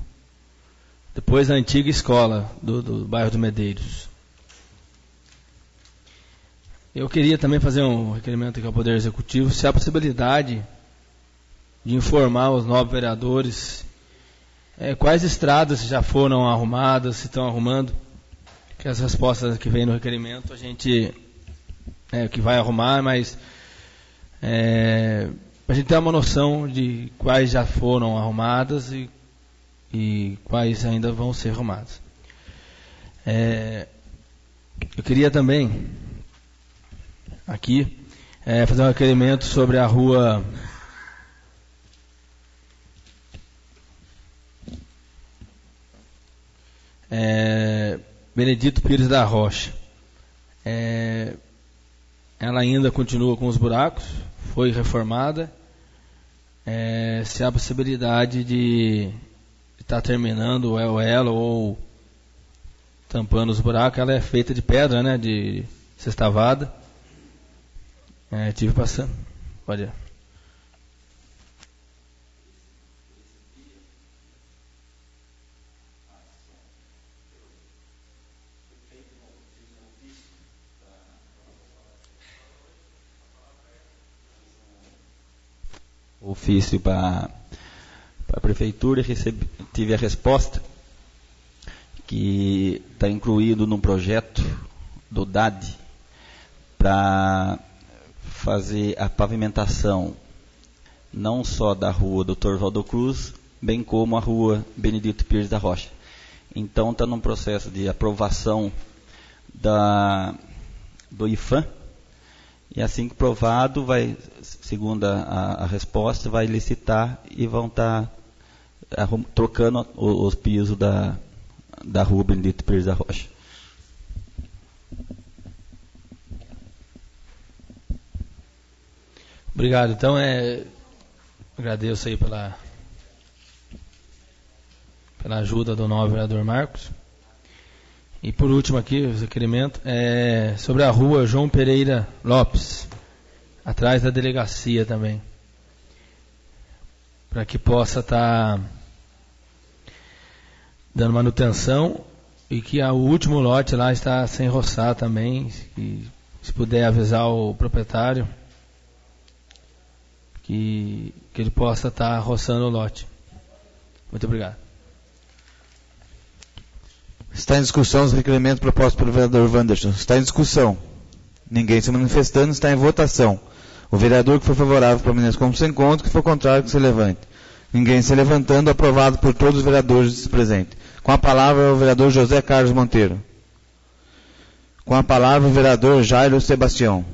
depois da antiga escola do bairro do Medeiros. Eu queria também fazer um requerimento aqui ao Poder Executivo, se há possibilidade de informar os novos vereadores quais estradas já foram arrumadas, se estão arrumando, que as respostas que vêm no requerimento a gente que vai arrumar, mas a gente tem uma noção de quais já foram arrumadas e quais ainda vão ser arrumadas. Eu queria também aqui fazer um requerimento sobre a rua Benedito Pires da Rocha. Ela ainda continua com os buracos, foi reformada. Se há possibilidade de estar terminando ela ou tampando os buracos. Ela é feita de pedra, né, de sextavada. Tive passando. Pode ir. Ofício para a prefeitura, tive a resposta que está incluído num projeto do DAD para fazer a pavimentação não só da rua Dr. Valdo Cruz, bem como a rua Benedito Pires da Rocha. Então está num processo de aprovação do IFAM. E assim que provado, segundo a resposta, vai licitar e vão estar trocando os pisos da rua Benedito Pires da Rocha. Obrigado. Então, agradeço aí pela ajuda do novo vereador Marcos. E por último aqui, o requerimento sobre a rua João Pereira Lopes, atrás da delegacia também, para que possa estar dando manutenção e que o último lote lá está sem roçar também, e se puder avisar o proprietário que ele possa estar roçando o lote. Muito obrigado. Está em discussão os requerimentos propostos pelo vereador Wanderson. Está em discussão. Ninguém se manifestando, está em votação. O vereador que for favorável permaneça como se encontra, que for contrário que se levante. Ninguém se levantando, aprovado por todos os vereadores presentes. Com a palavra, o vereador José Carlos Monteiro. Com a palavra o vereador Jairo Sebastião.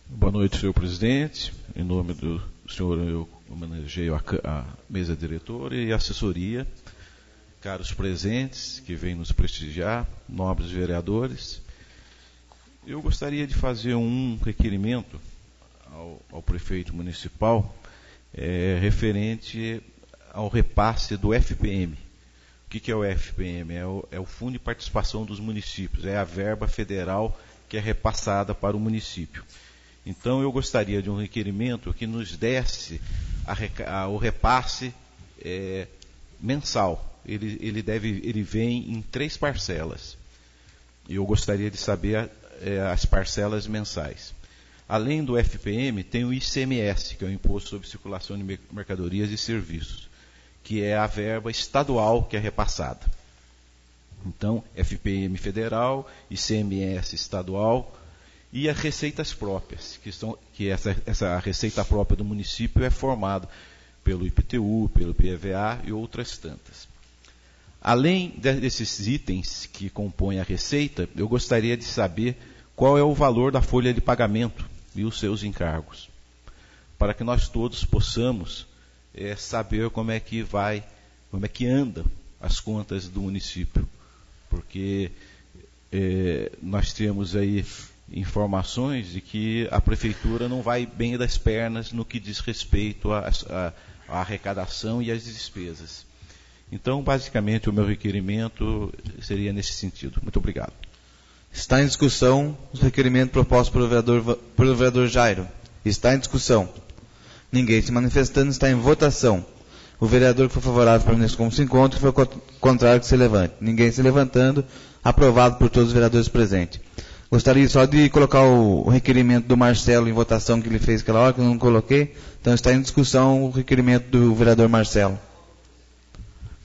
Boa noite, senhor presidente. Em nome do senhor, eu homenageio a mesa diretora e a assessoria, caros presentes que vêm nos prestigiar, nobres vereadores. Eu gostaria de fazer um requerimento ao prefeito municipal referente ao repasse do FPM. O que é o FPM? É o Fundo de Participação dos Municípios, é a verba federal que é repassada para o município. Então, eu gostaria de um requerimento que nos desse o repasse mensal. Ele vem em 3 parcelas. E eu gostaria de saber as parcelas mensais. Além do FPM, tem o ICMS, que é o Imposto sobre Circulação de Mercadorias e Serviços, que é a verba estadual que é repassada. Então, FPM federal, ICMS estadual, e as receitas próprias, que essa receita própria do município é formada pelo IPTU, pelo PVA e outras tantas. Além desses itens que compõem a receita, eu gostaria de saber qual é o valor da folha de pagamento e os seus encargos, para que nós todos possamos saber como é que andam as contas do município, porque nós temos aí informações de que a prefeitura não vai bem das pernas no que diz respeito à arrecadação e às despesas. Então, basicamente, o meu requerimento seria nesse sentido. Muito obrigado. Está em discussão o requerimento proposto pelo vereador Jairo. Está em discussão. Ninguém se manifestando, está em votação. O vereador que for favorável permaneça como se encontra, e for contrário que se levante. Ninguém se levantando, aprovado por todos os vereadores presentes. Gostaria só de colocar o requerimento do Marcelo em votação que ele fez aquela hora, que eu não coloquei. Então está em discussão o requerimento do vereador Marcelo.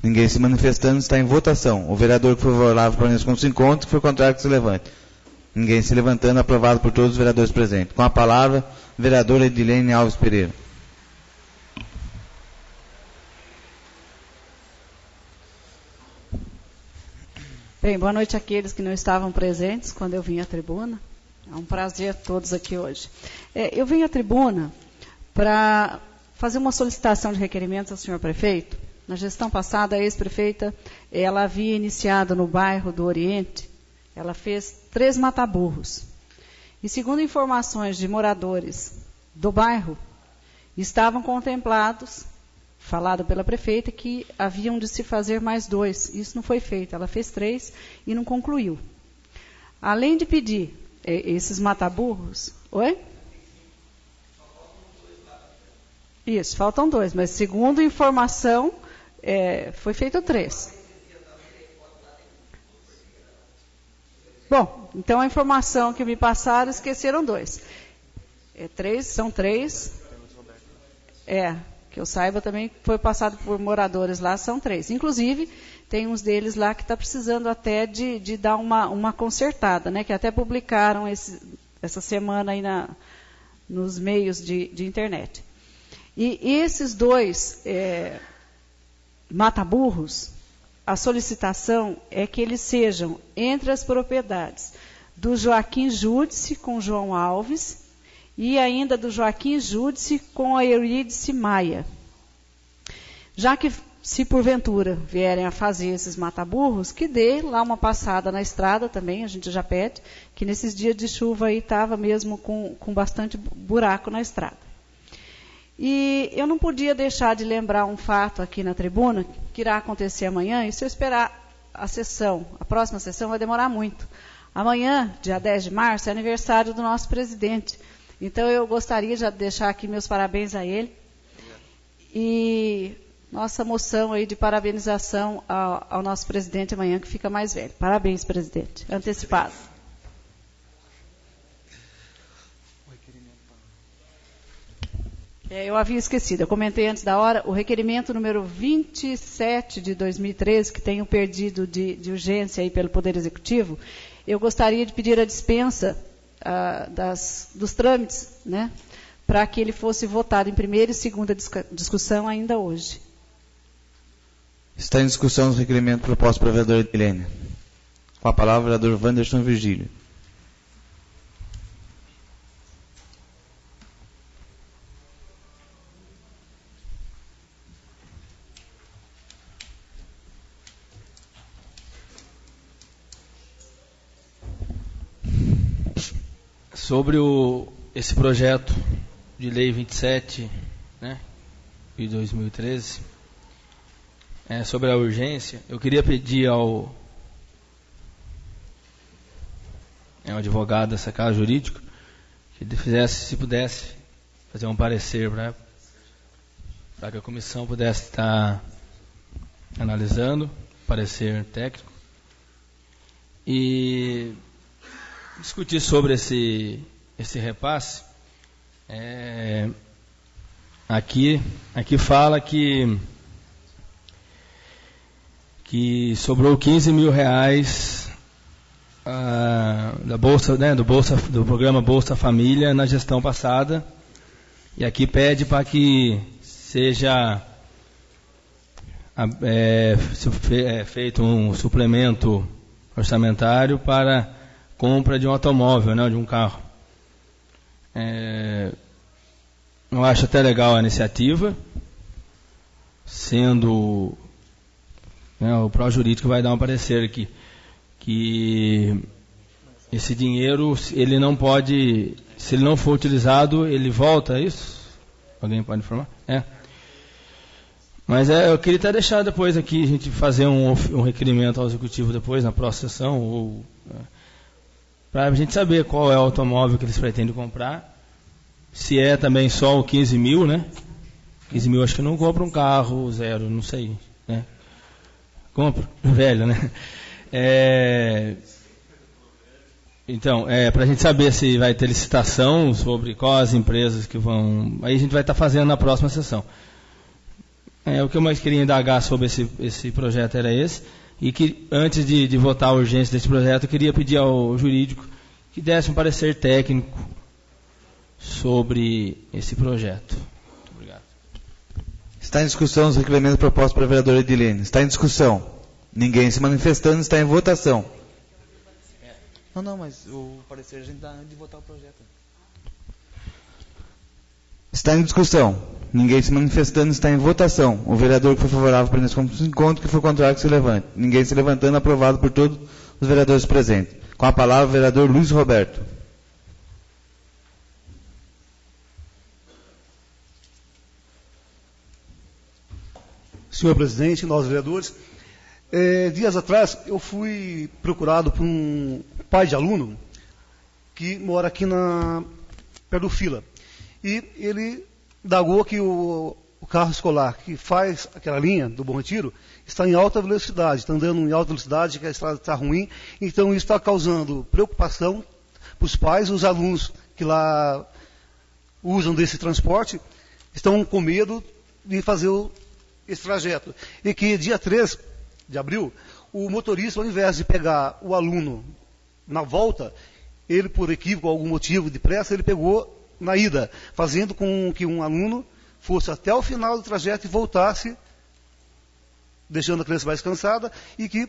Ninguém se manifestando, está em votação. O vereador que for favorável permaneça como se encontra, que for contrário que se levante. Ninguém se levantando, aprovado por todos os vereadores presentes. Com a palavra, vereadora Edilene Alves Pereira. Bem, boa noite àqueles que não estavam presentes quando eu vim à tribuna. É um prazer todos aqui hoje. Eu vim à tribuna para fazer uma solicitação de requerimentos ao senhor prefeito. Na gestão passada, a ex-prefeita, ela havia iniciado no bairro do Oriente, ela fez 3 mataburros. E segundo informações de moradores do bairro, estavam contemplados, falado pela prefeita, que haviam de se fazer mais 2. Isso não foi feito, ela fez 3 e não concluiu. Além de pedir esses mataburros... Oi? Isso, faltam 2, mas segundo informação, foi feito 3. Bom, então a informação que me passaram, esqueceram 2. 3, são 3. Que eu saiba também, foi passado por moradores lá, são 3. Inclusive, tem uns deles lá que está precisando até de dar uma consertada, né? Que até publicaram essa semana aí nos meios de internet. E esses 2 mataburros, a solicitação é que eles sejam entre as propriedades do Joaquim Júdice com João Alves e ainda do Joaquim Júdice com a Eurídice Maia. Já que, se porventura vierem a fazer esses mataburros, que dê lá uma passada na estrada também, a gente já pede, que nesses dias de chuva aí estava mesmo com bastante buraco na estrada. E eu não podia deixar de lembrar um fato aqui na tribuna, que irá acontecer amanhã, e se eu esperar a próxima sessão vai demorar muito. Amanhã, dia 10 de março, é aniversário do nosso presidente. Então eu gostaria de deixar aqui meus parabéns a ele. E nossa moção aí de parabenização ao nosso presidente amanhã, que fica mais velho. Parabéns, presidente. Antecipado. Eu havia esquecido, eu comentei antes da hora, o requerimento número 27 de 2013, que tem um pedido de urgência aí pelo Poder Executivo, eu gostaria de pedir a dispensa dos trâmites, né, para que ele fosse votado em primeira e segunda discussão ainda hoje. Está em discussão o requerimento proposto pela vereadora Edilene. Com a palavra, o vereador Wanderson Virgílio. Sobre esse projeto de lei 27, né, de 2013, sobre a urgência, eu queria pedir ao advogado dessa casa jurídica que ele fizesse, se pudesse, fazer um parecer para que a comissão pudesse estar analisando, parecer técnico, e discutir sobre esse repasse. Aqui fala que sobrou 15 mil reais da bolsa, né, do programa Bolsa Família na gestão passada, e aqui pede para que seja feito um suplemento orçamentário para compra de um automóvel, né, de um carro. Eu acho até legal a iniciativa, sendo, né, o pró-jurídico vai dar um parecer aqui, que esse dinheiro, ele não pode, se ele não for utilizado, ele volta, é isso? Alguém pode informar? Mas eu queria até deixar depois aqui, a gente fazer um requerimento ao executivo depois, na próxima sessão, para a gente saber qual é o automóvel que eles pretendem comprar, se é também só o 15 mil, né? 15 mil acho que não compra um carro zero, não sei, né? Compra, velho, né? Então, para a gente saber se vai ter licitação sobre quais as empresas que vão... Aí a gente vai estar fazendo na próxima sessão. O que eu mais queria indagar sobre esse projeto era esse. E que, antes de votar a urgência desse projeto, eu queria pedir ao jurídico que desse um parecer técnico sobre esse projeto. Muito obrigado. Está em discussão os requerimentos propostos pela vereadora Edilene. Está em discussão. Ninguém se manifestando, está em votação. Não, mas o parecer a gente dá antes de votar o projeto. Está em discussão. Ninguém se manifestando, está em votação. O vereador que for favorável para como se encontra, que for contrário, que se levante. Ninguém se levantando, aprovado por todos os vereadores presentes. Com a palavra, o vereador Luiz Roberto. Senhor presidente, nós vereadores, dias atrás eu fui procurado por um pai de aluno que mora aqui perto do Fila. E ele indagou que o carro escolar que faz aquela linha do Bom Retiro está em alta velocidade, está andando em alta velocidade, que a estrada está ruim, então isso está causando preocupação para os pais. Os alunos que lá usam desse transporte estão com medo de fazer esse trajeto. E que dia 3 de abril, o motorista, ao invés de pegar o aluno na volta, ele, por equívoco, algum motivo de pressa, ele pegou na ida, fazendo com que um aluno fosse até o final do trajeto e voltasse, deixando a criança mais cansada, e que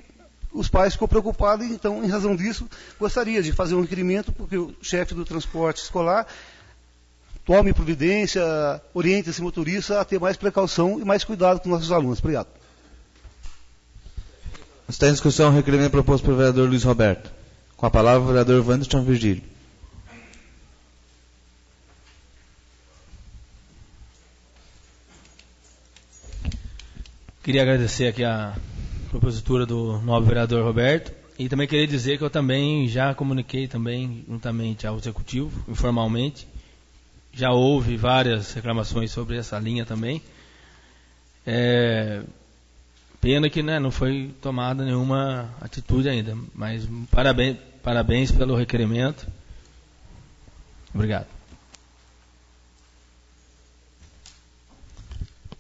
os pais ficou preocupados. Então, em razão disso, gostaria de fazer um requerimento, porque o chefe do transporte escolar tome providência, oriente esse motorista a ter mais precaução e mais cuidado com nossos alunos. Obrigado. Está em discussão o requerimento proposto pelo vereador Luiz Roberto. Com a palavra, o vereador Wanderson Virgílio. Queria agradecer aqui a propositura do nobre vereador Roberto, e também queria dizer que eu também já comuniquei também juntamente ao executivo, informalmente. Já houve várias reclamações sobre essa linha também. Pena que, né, não foi tomada nenhuma atitude ainda, mas parabéns pelo requerimento. Obrigado.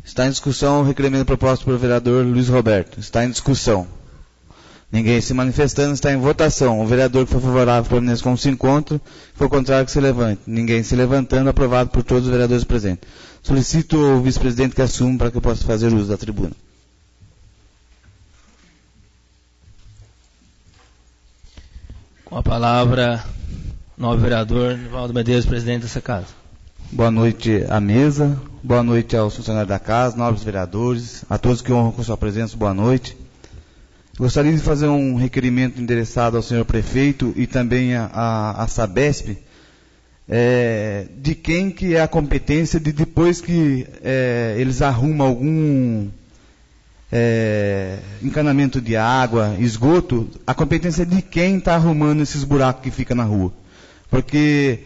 Está em discussão o requerimento proposto pelo vereador Luiz Roberto. Está em discussão. Ninguém se manifestando, está em votação. O vereador que for favorável permaneça como se encontra, que for contrário que se levante. Ninguém se levantando, aprovado por todos os vereadores presentes. Solicito o vice-presidente que assuma para que eu possa fazer uso da tribuna. Com a palavra, novo vereador Nivaldo Medeiros, presidente dessa casa. Boa noite à mesa, boa noite aos funcionários da casa, nobres vereadores, a todos que honram com sua presença, boa noite. Gostaria de fazer um requerimento endereçado ao senhor prefeito e também à Sabesp, de quem que é a competência de, depois que eles arrumam algum encanamento de água, esgoto, a competência de quem está arrumando esses buracos que ficam na rua. Porque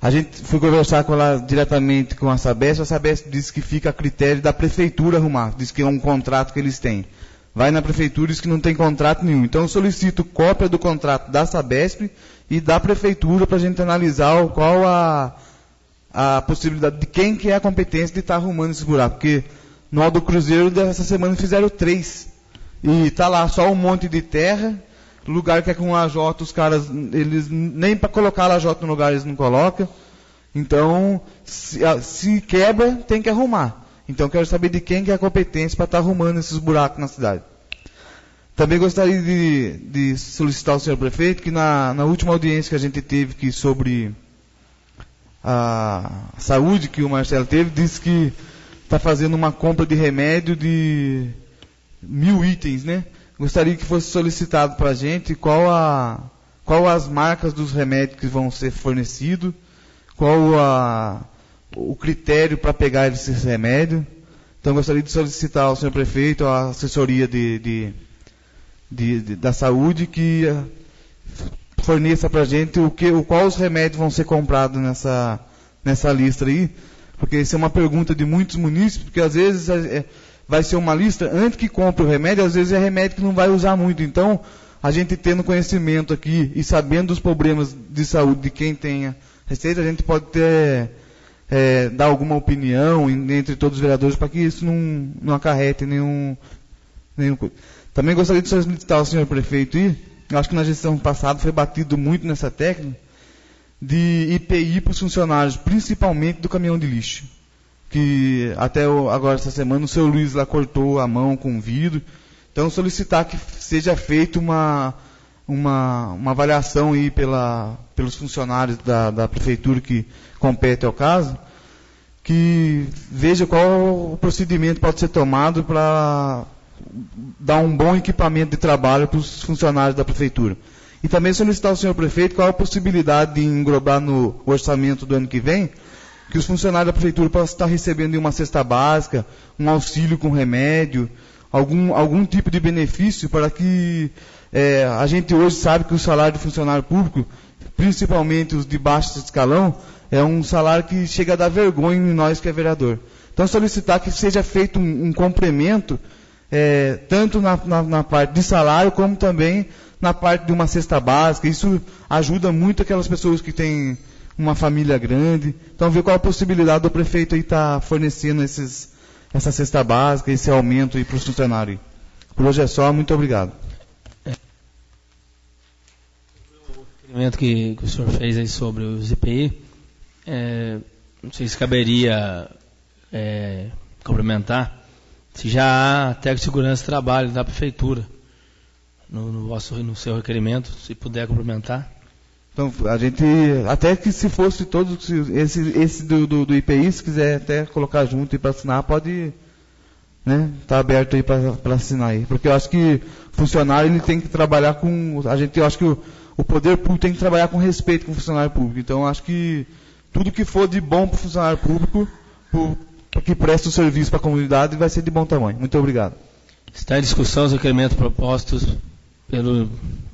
a gente foi conversar diretamente com a Sabesp disse que fica a critério da prefeitura arrumar, diz que é um contrato que eles têm. Vai na prefeitura e diz que não tem contrato nenhum. Então eu solicito cópia do contrato da Sabesp e da prefeitura para a gente analisar qual a possibilidade de quem que é a competência de estar arrumando esses buracos. Porque no Alto Cruzeiro dessa semana fizeram 3. E está lá só um monte de terra, lugar que é com lajota, os caras, eles nem para colocar lajota no lugar eles não colocam. Então, se quebra, tem que arrumar. Então, quero saber de quem que é a competência para estar arrumando esses buracos na cidade. Também gostaria de solicitar ao senhor prefeito que na última audiência que a gente teve aqui sobre a saúde que o Marcelo teve, disse que está fazendo uma compra de remédio de 1000 itens, né? Gostaria que fosse solicitado para a gente qual as marcas dos remédios que vão ser fornecidos, qual o critério para pegar esses remédios. Então, gostaria de solicitar ao senhor prefeito, à assessoria da saúde, que forneça para a gente quais os remédios vão ser comprados nessa lista aí, porque isso é uma pergunta de muitos munícipes, porque às vezes vai ser uma lista, antes que compre o remédio, às vezes é remédio que não vai usar muito. Então, a gente tendo conhecimento aqui e sabendo dos problemas de saúde de quem tenha receita, a gente pode dar alguma opinião entre todos os vereadores para que isso não acarrete nenhum. Também gostaria de solicitar ao senhor prefeito aí, eu acho que na gestão passada foi batido muito nessa técnica, de IPI para os funcionários, principalmente do caminhão de lixo. Que até agora, essa semana, o seu Luiz lá cortou a mão com vidro. Então, solicitar que seja feita uma avaliação aí pelos funcionários da prefeitura que compete ao caso, que veja qual o procedimento pode ser tomado para dar um bom equipamento de trabalho para os funcionários da prefeitura. E também solicitar ao senhor prefeito qual a possibilidade de englobar no orçamento do ano que vem, que os funcionários da prefeitura possam estar recebendo uma cesta básica, um auxílio com remédio, algum tipo de benefício, para que a gente hoje sabe que o salário de funcionário público, principalmente os de baixo escalão, é um salário que chega a dar vergonha em nós que é vereador. Então, solicitar que seja feito um complemento, tanto na parte de salário, como também na parte de uma cesta básica. Isso ajuda muito aquelas pessoas que têm uma família grande. Então, ver qual a possibilidade do prefeito estar fornecendo essa cesta básica, esse aumento para os funcionários. Por hoje é só, muito obrigado. O requerimento que o senhor fez aí sobre os IPI, não sei se caberia complementar, se já há técnico de segurança de trabalho da prefeitura no seu requerimento, se puder complementar. Então, a gente, até que se fosse todos, esse do IPI, se quiser até colocar junto e para assinar, pode, né, tá aberto aí para assinar aí. Porque eu acho que o funcionário, ele tem que trabalhar eu acho que o poder público tem que trabalhar com respeito com o funcionário público. Então, eu acho que tudo que for de bom para o funcionário público, que presta o serviço para a comunidade, vai ser de bom tamanho. Muito obrigado. Está em discussão os requerimentos propostos pelo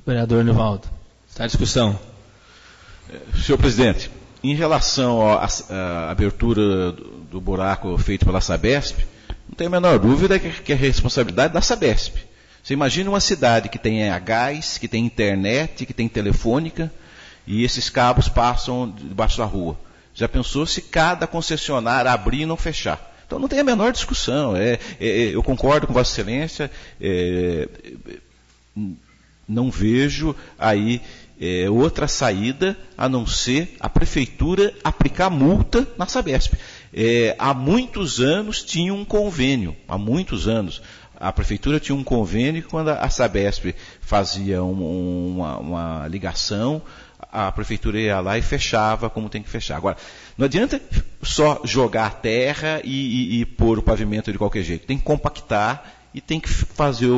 vereador Nivaldo. Está em discussão. Senhor presidente, em relação à abertura do buraco feito pela Sabesp, não tenho a menor dúvida que é responsabilidade da Sabesp. Você imagina uma cidade que tem gás, que tem internet, que tem telefônica, e esses cabos passam debaixo da rua. Já pensou se cada concessionária abrir e não fechar? Então não tem a menor discussão. Eu concordo com Vossa Excelência. Não vejo aí outra saída a não ser a prefeitura aplicar multa na Sabesp. Há muitos anos tinha um convênio, há muitos anos. A prefeitura tinha um convênio quando a Sabesp fazia uma ligação, a prefeitura ia lá e fechava como tem que fechar. Agora, não adianta só jogar a terra e pôr o pavimento de qualquer jeito. Tem que compactar e tem que fazer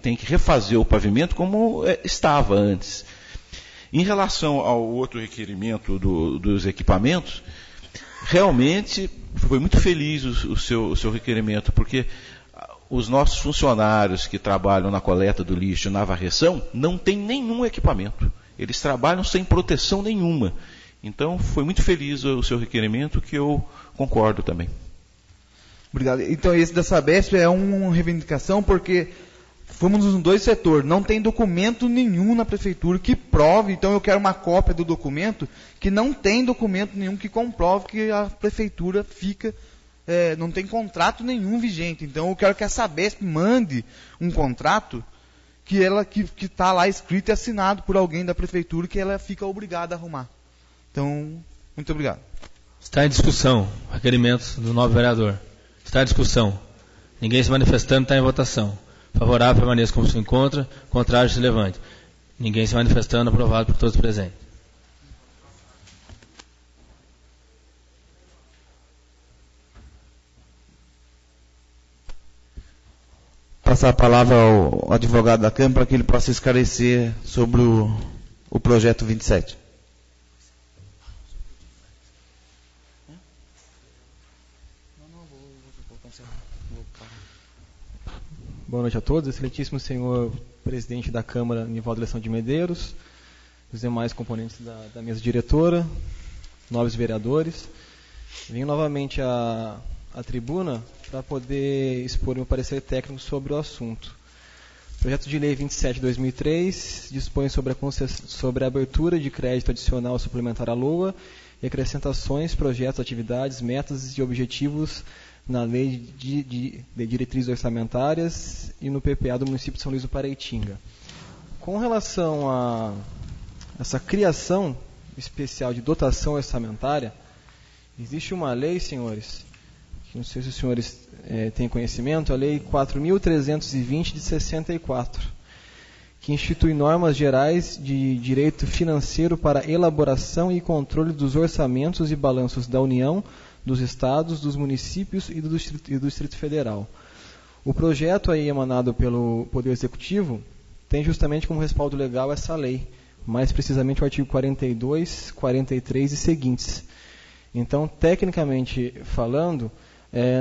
tem que refazer o pavimento como estava antes. Em relação ao outro requerimento dos equipamentos, realmente foi muito feliz o seu requerimento, porque os nossos funcionários que trabalham na coleta do lixo, na varreção, não têm nenhum equipamento. Eles trabalham sem proteção nenhuma. Então, foi muito feliz o seu requerimento, que eu concordo também. Obrigado. Então, esse da Sabesp é uma reivindicação porque fomos nos dois setores. Não tem documento nenhum na prefeitura que prove. Então, eu quero uma cópia do documento que não tem documento nenhum que comprove que a prefeitura fica... não tem contrato nenhum vigente. Então, eu quero que a Sabesp mande um contrato que está lá escrito e assinado por alguém da prefeitura que ela fica obrigada a arrumar. Então, muito obrigado. Está em discussão o requerimento do novo vereador. Está em discussão. Ninguém se manifestando, está em votação. Favorável, permaneça como se encontra. Contrário, se levante. Ninguém se manifestando, aprovado por todos presentes. Passar a palavra ao advogado da Câmara para que ele possa esclarecer sobre o projeto 27. Boa noite a todos, excelentíssimo senhor presidente da Câmara, Nivaldo Alessandro de Medeiros, os demais componentes da mesa diretora, nobres vereadores. Venho novamente à tribuna para poder expor meu parecer técnico sobre o assunto. O projeto de lei 27 de 2003 dispõe sobre a abertura de crédito adicional suplementar à LOA e acrescentações, projetos, atividades, metas e objetivos na Lei de Diretrizes Orçamentárias e no PPA do município de São Luís do Paraitinga. Com relação a essa criação especial de dotação orçamentária, existe uma lei, senhores, que não sei se os senhores têm conhecimento, a Lei 4.320 de 64, que institui normas gerais de direito financeiro para elaboração e controle dos orçamentos e balanços da União, dos estados, dos municípios e do Distrito Federal. O projeto aí emanado pelo Poder Executivo tem justamente como respaldo legal essa lei, mais precisamente o artigo 42, 43 e seguintes. Então, tecnicamente falando,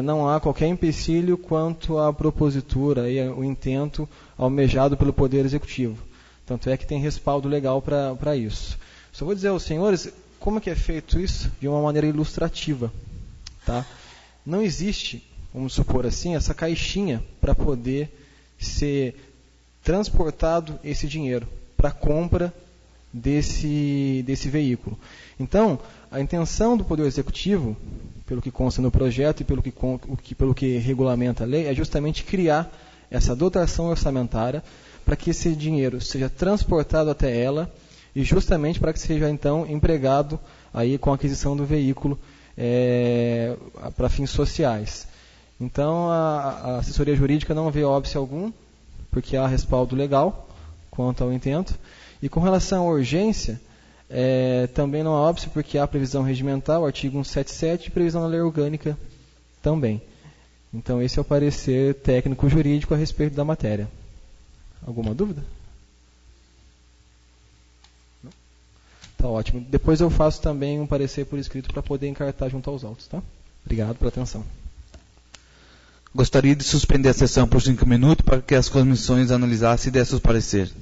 não há qualquer empecilho quanto à propositura e o intento almejado pelo Poder Executivo. Tanto é que tem respaldo legal para isso. Só vou dizer aos senhores como é que é feito isso de uma maneira ilustrativa. Tá? Não existe, vamos supor assim, essa caixinha para poder ser transportado esse dinheiro para a compra desse veículo. Então, a intenção do Poder Executivo, pelo que consta no projeto e pelo que regulamenta a lei, é justamente criar essa dotação orçamentária para que esse dinheiro seja transportado até ela e justamente para que seja então empregado aí com a aquisição do veículo para fins sociais. Então, a assessoria jurídica não vê óbice algum, porque há respaldo legal quanto ao intento. E com relação à urgência, também não há óbice, porque há previsão regimental, artigo 177, e previsão na lei orgânica também. Então, esse é o parecer técnico-jurídico a respeito da matéria. Alguma dúvida? Tá ótimo. Depois eu faço também um parecer por escrito para poder encartar junto aos autos, tá? Obrigado pela atenção. Gostaria de suspender a sessão por 5 minutos para que as comissões analisassem e dessem seus pareceres.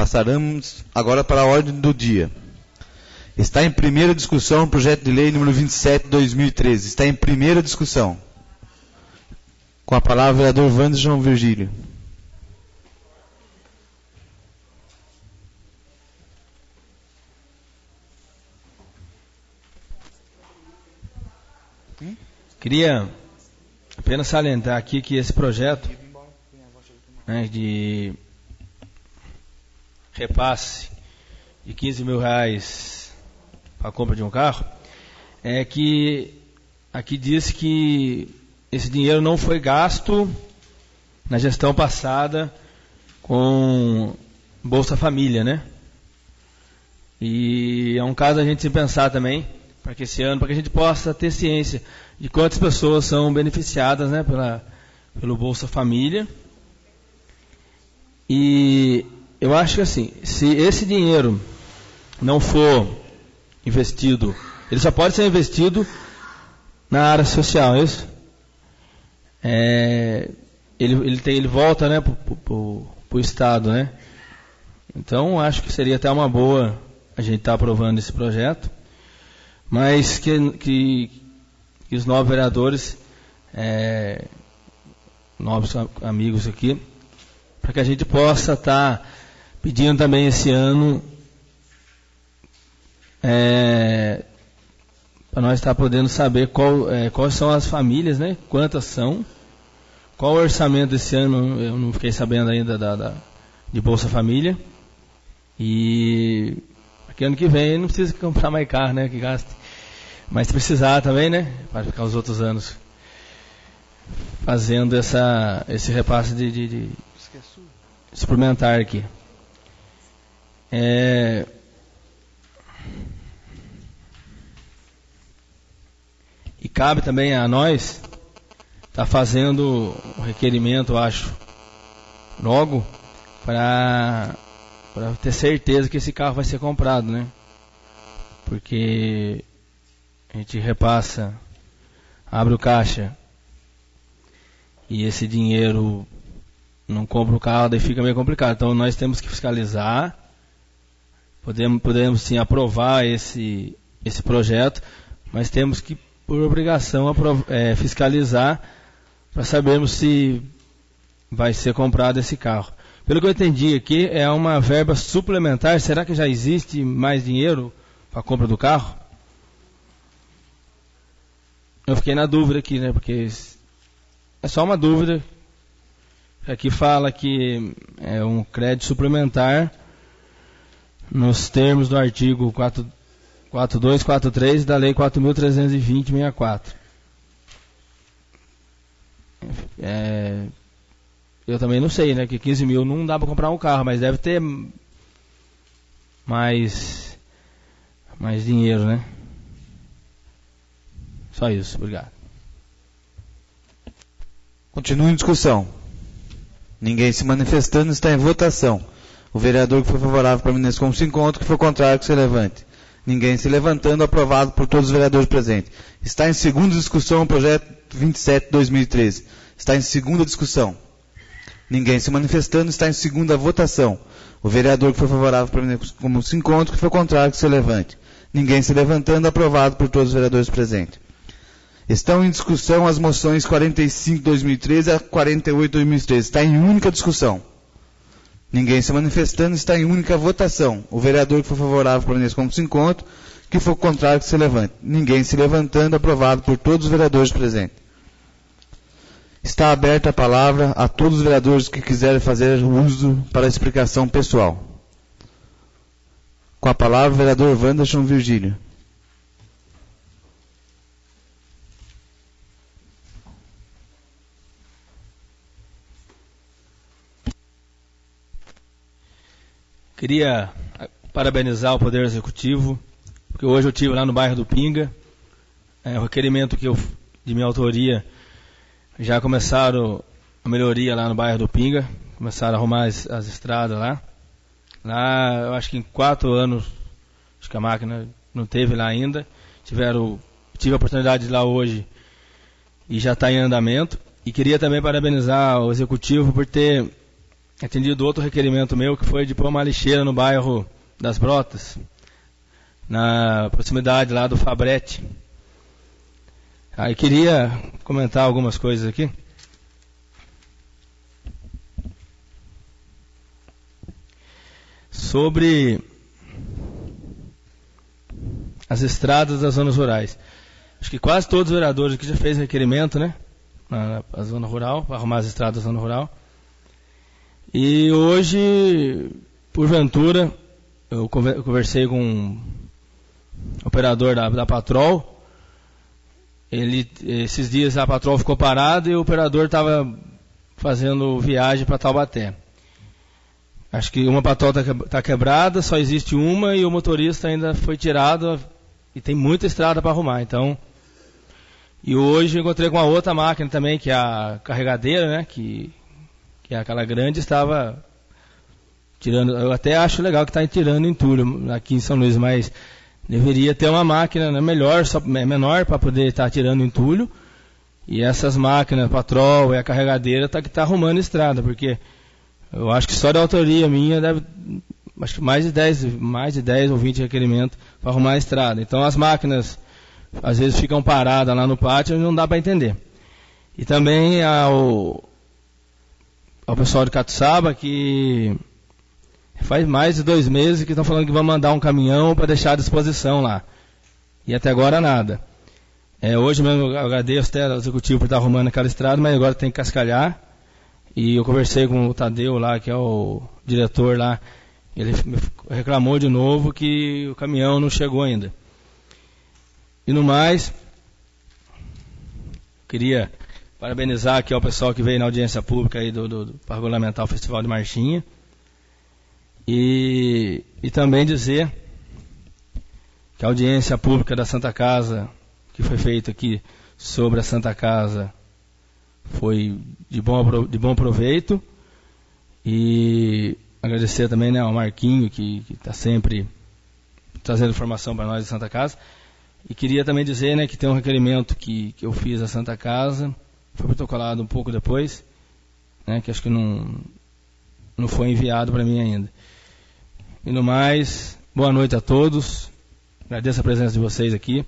Passaremos agora para a ordem do dia. Está em primeira discussão o projeto de lei número 27/2013. Está em primeira discussão. Com a palavra o vereador Wanderson Virgílio. Queria apenas salientar aqui que esse projeto, né, de repasse de R$15 mil para a compra de um carro, é que aqui diz que esse dinheiro não foi gasto na gestão passada com Bolsa Família, né? E é um caso a gente se pensar também, para que esse ano, para que a gente possa ter ciência de quantas pessoas são beneficiadas, né, pelo Bolsa Família. E eu acho que assim, se esse dinheiro não for investido, ele só pode ser investido na área social, é isso? Ele volta, né, para o Estado, né? Então acho que seria até uma boa a gente estar aprovando esse projeto, mas que os novos vereadores, novos amigos aqui, para que a gente possa estar pedindo também esse ano, para nós estar podendo saber quais são as famílias, né? Quantas são, qual o orçamento desse ano, eu não fiquei sabendo ainda de Bolsa Família, e aqui ano que vem não precisa comprar mais carro, né? Que gaste. Mas se precisar também, né? Para ficar os outros anos fazendo esse repasse de suplementar aqui. E cabe também a nós estar fazendo o requerimento, eu acho, logo, para ter certeza que esse carro vai ser comprado, né? Porque a gente repassa, abre o caixa e esse dinheiro não compra o carro, daí fica meio complicado. Então nós temos que fiscalizar, podemos sim aprovar esse projeto, mas temos que, por obrigação, fiscalizar para sabermos se vai ser comprado esse carro. Pelo que eu entendi aqui, é uma verba suplementar. Será que já existe mais dinheiro para a compra do carro? Eu fiquei na dúvida aqui, né? Porque é só uma dúvida. Aqui fala que é um crédito suplementar nos termos do artigo 4243 da Lei 4.320/64. Eu também não sei, né? Que 15 mil não dá para comprar um carro, mas deve ter mais dinheiro, né? Só isso, obrigado. Continua em discussão. Ninguém se manifestando, está em votação. O vereador que foi favorável permanece como se encontra, que for contrário que se levante. Ninguém se levantando, aprovado por todos os vereadores presentes. Está em segunda discussão o projeto 27/2013. Está em segunda discussão. Ninguém se manifestando, está em segunda votação. O vereador que foi favorável permanece como se encontra, que for contrário que se levante. Ninguém se levantando, aprovado por todos os vereadores presentes. Estão em discussão as moções 45/2013 a 48/2013. Está em única discussão. Ninguém se manifestando, está em única votação. O vereador que for favorável permanece como se encontra, que for contrário que se levante. Ninguém se levantando, aprovado por todos os vereadores presentes. Está aberta a palavra a todos os vereadores que quiserem fazer uso para explicação pessoal. Com a palavra o vereador Wanderson Virgílio. Queria parabenizar o Poder Executivo, porque hoje eu estive lá no bairro do Pinga, o requerimento de minha autoria, já começaram a melhoria lá no bairro do Pinga, começaram a arrumar as estradas lá. Lá, eu acho que em 4 anos, acho que a máquina não teve lá ainda, tive a oportunidade de ir lá hoje e já está em andamento. E queria também parabenizar o Executivo por ter atendido outro requerimento meu, que foi de pôr uma lixeira no bairro das Brotas, na proximidade lá do Fabrete. Aí queria comentar algumas coisas aqui. Sobre as estradas das zonas rurais. Acho que quase todos os vereadores aqui já fez requerimento, né? Na zona rural, para arrumar as estradas da zona rural. E hoje, porventura, eu conversei com um operador da Patrol. Esses dias a Patrol ficou parada e o operador estava fazendo viagem para Taubaté. Acho que uma Patrol está quebrada, só existe uma e o motorista ainda foi tirado e tem muita estrada para arrumar. Então, e hoje eu encontrei com a outra máquina também, que é a carregadeira, né? Que é aquela grande, estava tirando. Eu até acho legal que está tirando entulho aqui em São Luís, mas deveria ter uma máquina, né, menor para poder estar tirando entulho. E essas máquinas, Patrol e a carregadeira, que tá arrumando estrada, porque eu acho que só da autoria minha deve, acho que mais de 10 ou 20 requerimentos para arrumar a estrada. Então as máquinas às vezes ficam paradas lá no pátio e não dá para entender. E também ao pessoal de Catuçaba, que faz mais de 2 meses que estão falando que vão mandar um caminhão para deixar à disposição lá. E até agora nada. Hoje mesmo eu agradeço até ao executivo por estar arrumando aquela estrada, mas agora tem que cascalhar. E eu conversei com o Tadeu lá, que é o diretor lá. Ele reclamou de novo que o caminhão não chegou ainda. E no mais, queria parabenizar aqui ao pessoal que veio na audiência pública aí para regulamentar o Festival de Marchinha. E também dizer que a audiência pública da Santa Casa, que foi feita aqui sobre a Santa Casa, foi de bom proveito. E agradecer também, né, ao Marquinho, que está sempre trazendo informação para nós de Santa Casa. E queria também dizer, né, que tem um requerimento que eu fiz à Santa Casa, foi protocolado um pouco depois, né, que acho que não foi enviado para mim ainda. E no mais, boa noite a todos, agradeço a presença de vocês aqui.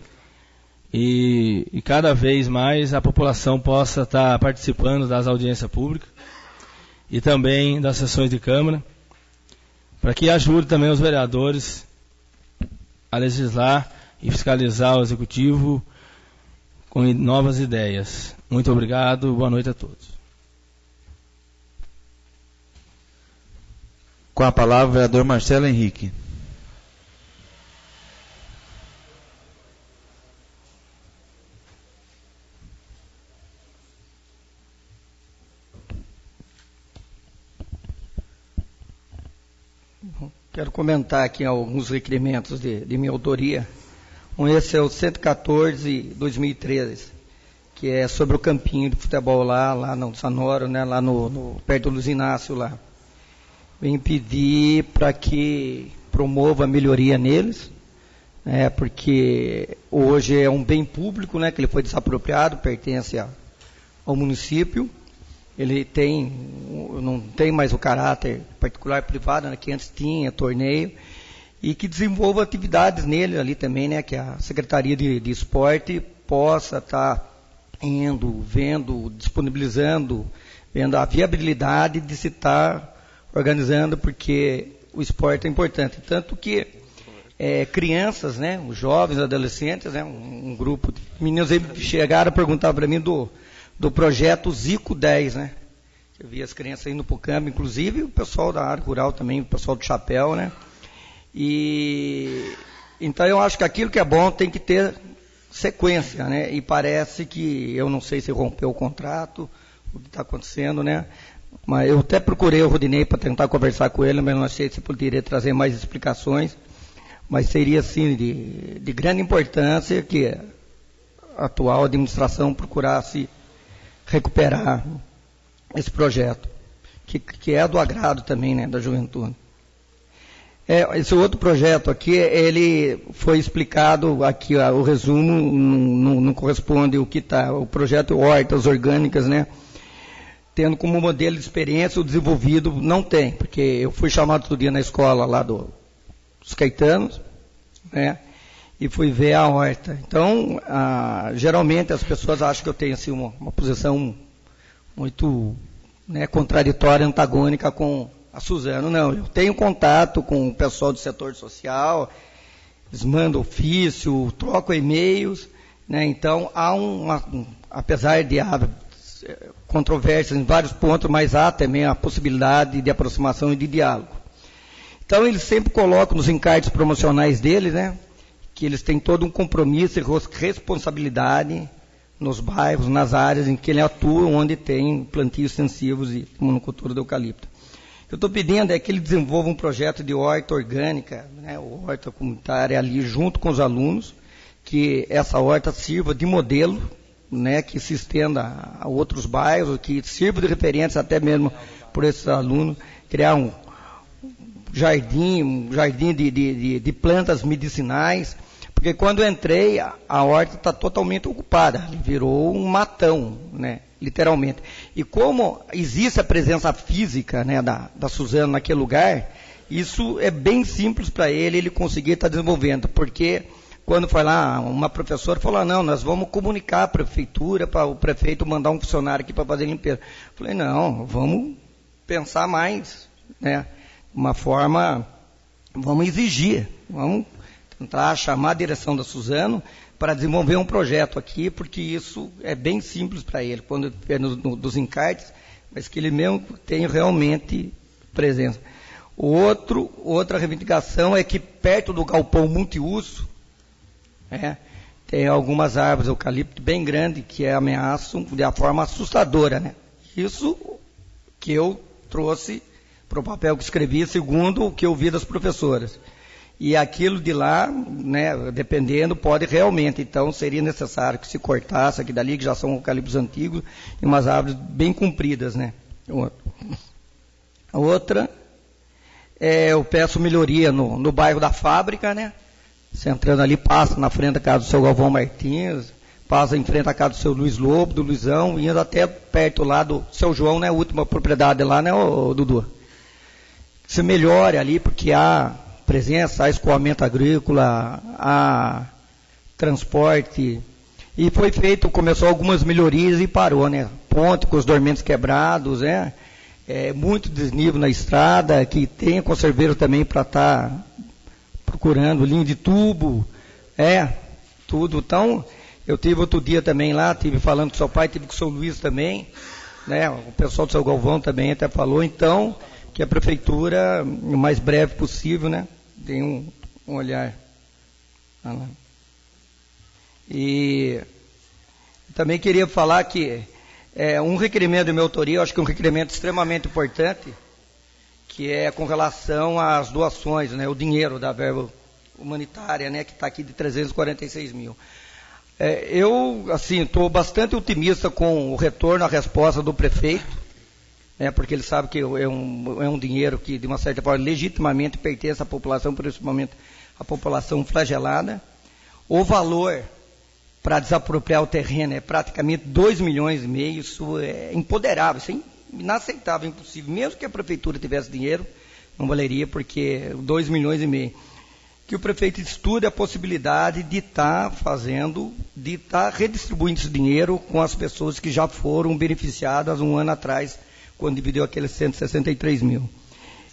E cada vez mais a população possa estar participando das audiências públicas e também das sessões de Câmara, para que ajude também os vereadores a legislar e fiscalizar o Executivo com novas ideias. Muito obrigado, boa noite a todos. Com a palavra o vereador Marcelo Henrique. Quero comentar aqui alguns requerimentos de minha autoria. Esse é o 114/2013, que é sobre o campinho de futebol lá no Sanoro, né, lá perto do Luiz Inácio lá. Vem pedir para que promova a melhoria neles, né, porque hoje é um bem público, né, que ele foi desapropriado, pertence ao município. Ele não tem mais o caráter particular privado, né, que antes tinha, torneio, e que desenvolva atividades nele ali também, né, que a Secretaria de Esporte possa estar vendo, disponibilizando, vendo a viabilidade de se estar organizando, porque o esporte é importante. Tanto que crianças, né, os jovens, adolescentes, né, um grupo de meninos chegaram a perguntar para mim do projeto Zico 10, né? Eu vi as crianças indo para o campo, inclusive o pessoal da área rural também, o pessoal do chapéu, né? E então eu acho que aquilo que é bom tem que ter sequência, né? E parece que, eu não sei se rompeu o contrato, o que está acontecendo, né? Mas eu até procurei o Rodinei para tentar conversar com ele, mas não sei se poderia trazer mais explicações. Mas seria, assim, de grande importância que a atual administração procurasse recuperar esse projeto, que é do agrado também, né, da juventude. Esse outro projeto aqui, ele foi explicado aqui, o resumo não corresponde ao que está, o projeto Hortas Orgânicas, né, tendo como modelo de experiência o desenvolvido, não tem, porque eu fui chamado outro dia na escola lá dos Caetanos, né, e fui ver a horta. Então, geralmente as pessoas acham que eu tenho assim, uma posição muito, né, contraditória, antagônica com a Suzano. Não, eu tenho contato com o pessoal do setor social, eles mandam ofício, trocam e-mails, né, então há apesar de haver controvérsias em vários pontos, mas há também a possibilidade de aproximação e de diálogo. Então, eles sempre colocam nos encartes promocionais deles, né, que eles têm todo um compromisso e responsabilidade nos bairros, nas áreas em que eles atuam, onde tem plantios extensivos e monocultura de eucalipto. O que eu estou pedindo é que ele desenvolva um projeto de horta orgânica, né, horta comunitária ali junto com os alunos, que essa horta sirva de modelo, né, que se estenda a outros bairros, que sirva de referência até mesmo por esses alunos, criar um jardim de plantas medicinais, porque quando eu entrei, a horta está totalmente ocupada, virou um matão, né, literalmente. E como existe a presença física, né, da Suzano naquele lugar, isso é bem simples para ele conseguir estar desenvolvendo, porque quando foi lá, uma professora falou, não, nós vamos comunicar a prefeitura para o prefeito mandar um funcionário aqui para fazer limpeza. Eu falei, não, vamos pensar mais, né, uma forma, vamos exigir, vamos tentar chamar a direção da Suzano para desenvolver um projeto aqui, porque isso é bem simples para ele, quando é dos encartes, mas que ele mesmo tenha realmente presença. Outra reivindicação é que perto do galpão multiuso, tem algumas árvores eucalipto bem grandes que ameaçam de uma forma assustadora, né? Isso que eu trouxe para o papel que escrevi, segundo o que eu vi das professoras. E aquilo de lá, né, dependendo, pode realmente, então seria necessário que se cortasse aqui dali, que já são eucaliptos antigos, e umas árvores bem compridas, né? A outra, eu peço melhoria no bairro da Fábrica, né? Você entrando ali, passa na frente da casa do seu Galvão Martins, passa em frente à casa do seu Luiz Lobo, do Luizão, indo até perto lá do seu João, né, a última propriedade lá, né, Dudu? Você melhore ali, porque há presença, há escoamento agrícola, há transporte, e foi feito, começou algumas melhorias e parou, né? Ponte com os dormentes quebrados, né? Muito desnível na estrada, que tem conserveiro também para estar procurando linha de tubo, tudo. Então, eu tive outro dia também lá, tive falando com seu pai, tive com o seu Luiz também, né? O pessoal do seu Galvão também até falou, então, que a prefeitura, o mais breve possível, né? Tem um olhar. E também queria falar que um requerimento de minha autoria, eu acho que é um requerimento extremamente importante, que é com relação às doações, né, o dinheiro da verba humanitária, né, que está aqui de 346 mil. Eu, assim, estou bastante otimista com o retorno à resposta do prefeito, né, porque ele sabe que é um dinheiro que, de uma certa forma, legitimamente pertence à população, principalmente à população flagelada. O valor para desapropriar o terreno é praticamente 2,5 milhões, isso é imponderável, isso é inaceitável, impossível. Mesmo que a prefeitura tivesse dinheiro, não valeria, porque 2,5 milhões. Que o prefeito estude a possibilidade de estar redistribuindo esse dinheiro com as pessoas que já foram beneficiadas um ano atrás, quando dividiu aqueles 163 mil.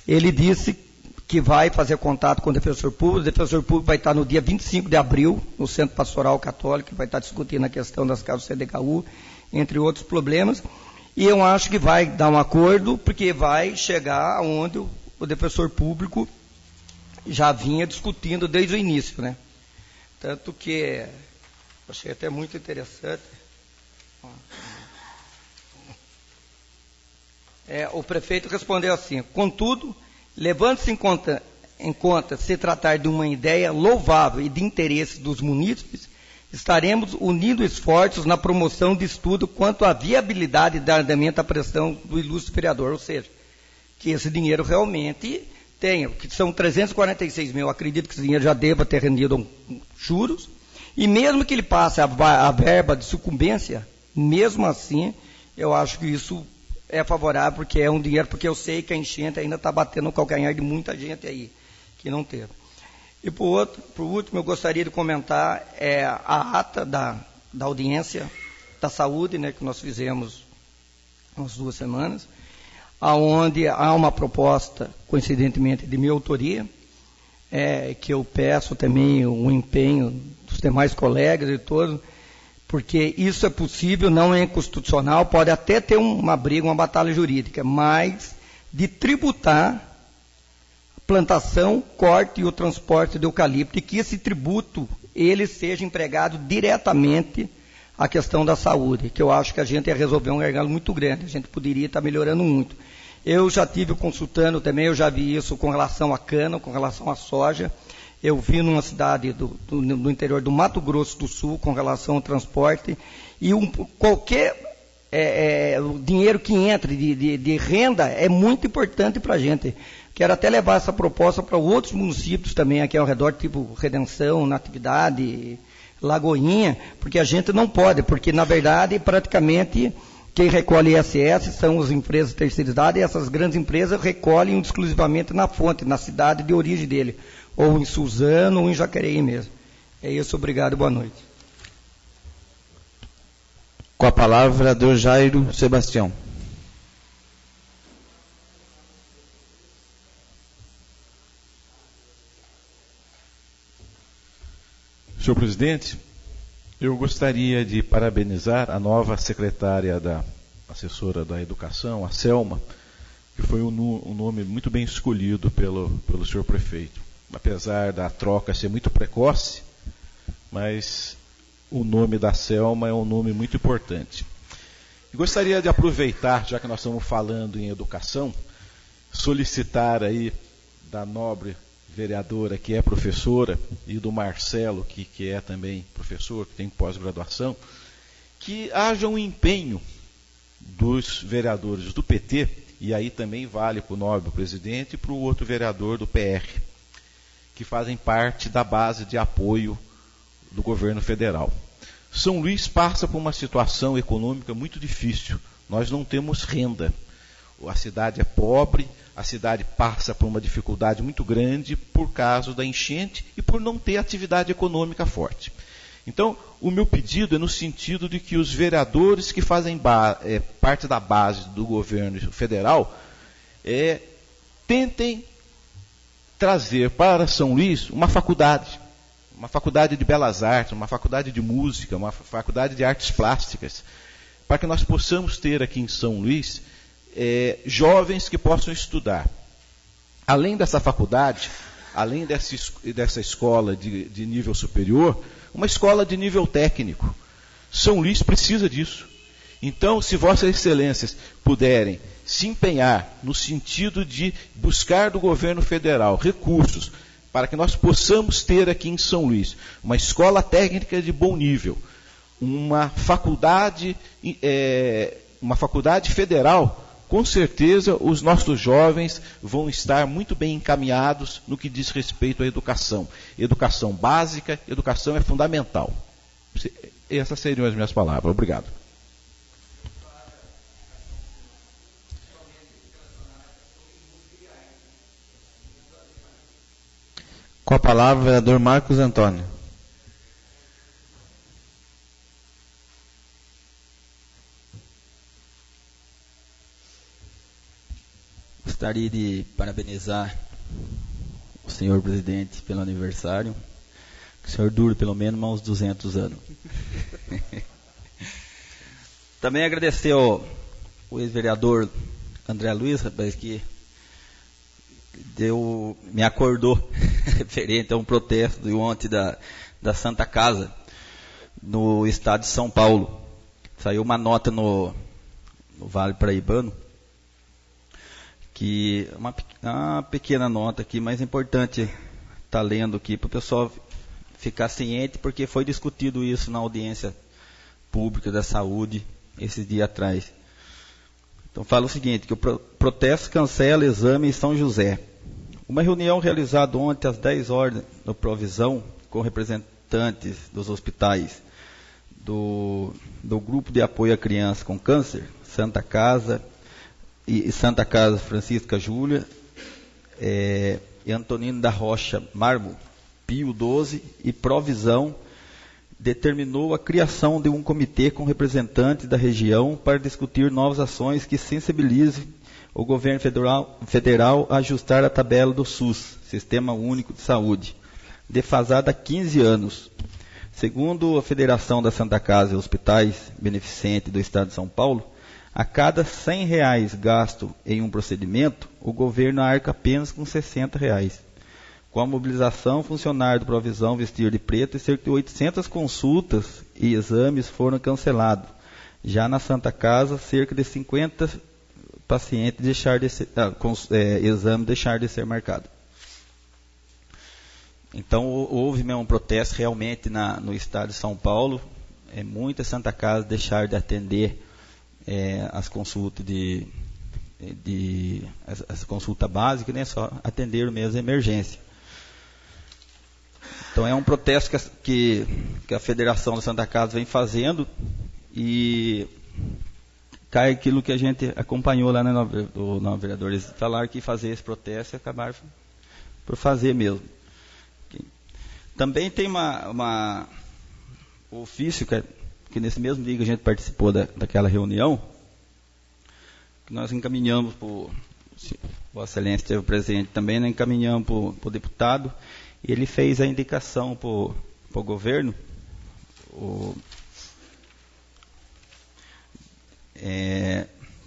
Ele disse que vai fazer contato com o defensor público vai estar no dia 25 de abril, no Centro Pastoral Católico, vai estar discutindo a questão das casas do CDKU, entre outros problemas. E eu acho que vai dar um acordo, porque vai chegar onde o defensor público já vinha discutindo desde o início, né? Tanto que achei até muito interessante. O prefeito respondeu assim: contudo, levando-se em conta se tratar de uma ideia louvável e de interesse dos munícipes, estaremos unindo esforços na promoção de estudo quanto à viabilidade de andamento à pressão do ilustre vereador, ou seja, que esse dinheiro realmente tenha, que são 346 mil, acredito que esse dinheiro já deva ter rendido juros, e mesmo que ele passe a verba de sucumbência, mesmo assim, eu acho que isso é favorável, porque é um dinheiro, porque eu sei que a enchente ainda está batendo no calcanhar de muita gente aí, que não teve. E por último, eu gostaria de comentar a ata da audiência da saúde, né, que nós fizemos umas 2 semanas, onde há uma proposta, coincidentemente, de minha autoria, que eu peço também o empenho dos demais colegas e todos, porque isso é possível, não é inconstitucional, pode até ter uma briga, uma batalha jurídica, mas de tributar a plantação, corte e o transporte do eucalipto, e que esse tributo ele seja empregado diretamente à questão da saúde, que eu acho que a gente ia resolver um gargalo muito grande, a gente poderia estar melhorando muito. Eu já tive consultando também, eu já vi isso com relação à cana, com relação à soja. Eu vi numa cidade do interior do Mato Grosso do Sul com relação ao transporte. E qualquer dinheiro que entre de renda é muito importante para a gente. Quero até levar essa proposta para outros municípios também aqui ao redor, tipo Redenção, Natividade, Lagoinha, porque a gente não pode, porque na verdade praticamente quem recolhe ISS são as empresas terceirizadas, e essas grandes empresas recolhem exclusivamente na fonte, na cidade de origem dele, ou em Suzano, ou em Jacareí mesmo. É isso, obrigado, boa noite. Com a palavra, o vereador Jairo Sebastião. Senhor presidente, eu gostaria de parabenizar a nova secretária assessora da educação, a Selma, que foi um nome muito bem escolhido pelo senhor prefeito. Apesar da troca ser muito precoce, mas o nome da Selma é um nome muito importante. E gostaria de aproveitar, já que nós estamos falando em educação, solicitar aí da nobre vereadora que é professora e do Marcelo, que é também professor, que tem pós-graduação, que haja um empenho dos vereadores do PT, e aí também vale para o nobre presidente e para o outro vereador do PR, que fazem parte da base de apoio do governo federal. São Luís passa por uma situação econômica muito difícil. Nós não temos renda. A cidade é pobre, a cidade passa por uma dificuldade muito grande por causa da enchente e por não ter atividade econômica forte. Então, o meu pedido é no sentido de que os vereadores que fazem parte da base do governo federal tentem trazer para São Luís uma faculdade de belas artes, uma faculdade de música, uma faculdade de artes plásticas, para que nós possamos ter aqui em São Luís jovens que possam estudar. Além dessa faculdade, além dessa escola de nível superior, uma escola de nível técnico. São Luís precisa disso. Então, se Vossas Excelências puderem se empenhar no sentido de buscar do governo federal recursos para que nós possamos ter aqui em São Luís uma escola técnica de bom nível, uma faculdade federal, com certeza os nossos jovens vão estar muito bem encaminhados no que diz respeito à educação. Educação básica, educação é fundamental. Essas seriam as minhas palavras. Obrigado. Com a palavra, o vereador Marcos Antônio. Gostaria de parabenizar o senhor presidente pelo aniversário. Que o senhor dure pelo menos uns 200 anos. Também agradecer ao ex-vereador André Luiz, rapaz, que me acordou referente a um protesto de ontem da Santa Casa, no estado de São Paulo. Saiu uma nota no Vale Paraibano, que uma pequena nota aqui, mas é importante estar lendo aqui para o pessoal ficar ciente, porque foi discutido isso na audiência pública da saúde esses dias atrás. Então fala o seguinte, que o protesto cancela exame em São José. Uma reunião realizada ontem às 10 horas no Provisão, com representantes dos hospitais do Grupo de Apoio à Criança com Câncer, Santa Casa, e Santa Casa Francisca Júlia, e Antonino da Rocha Marmo, Pio 12 e Provisão, determinou a criação de um comitê com representantes da região para discutir novas ações que sensibilizem o governo federal a ajustar a tabela do SUS, Sistema Único de Saúde, defasada há 15 anos. Segundo a Federação da Santa Casa e Hospitais Beneficente do Estado de São Paulo, a cada R$100 gasto em um procedimento, o governo arca apenas com R$60. Com a mobilização, funcionários do Provisão vestiram de preto e cerca de 800 consultas e exames foram cancelados. Já na Santa Casa, cerca de 50 pacientes exames deixaram de ser marcados. Então, houve mesmo um protesto realmente no estado de São Paulo. Muitas Santa Casas deixaram de atender as consultas as consultas básicas, né, só atenderam mesmo a emergência. Então é um protesto que a Federação da Santa Casa vem fazendo e cai aquilo que a gente acompanhou lá no vereador. Eles falaram que fazer esse protesto e acabaram por fazer mesmo. Também tem uma ofício que nesse mesmo dia que a gente participou daquela reunião, que nós encaminhamos para o Vossa Excelência esteve presente também, nós encaminhamos para o deputado, e ele fez a indicação para o governo,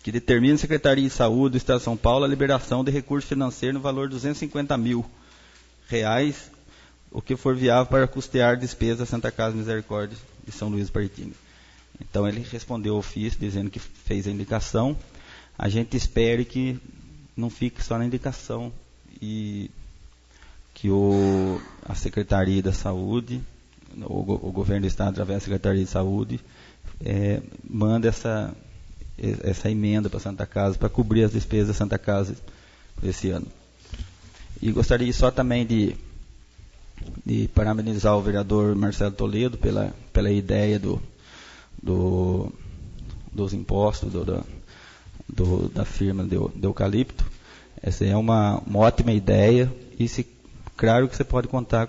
que determina a Secretaria de Saúde do Estado de São Paulo a liberação de recursos financeiros no valor de R$250 mil, o que for viável para custear despesas da Santa Casa Misericórdia de São Luís do Paraitinga. Então ele respondeu ao ofício dizendo que fez a indicação. A gente espere que não fique só na indicação e que a Secretaria da Saúde, o governo do Estado, através da Secretaria de Saúde, manda essa emenda para a Santa Casa, para cobrir as despesas da Santa Casa esse ano. E gostaria só também de parabenizar o vereador Marcelo Toledo pela ideia dos impostos da firma de eucalipto. Essa é uma ótima ideia e claro que você pode contar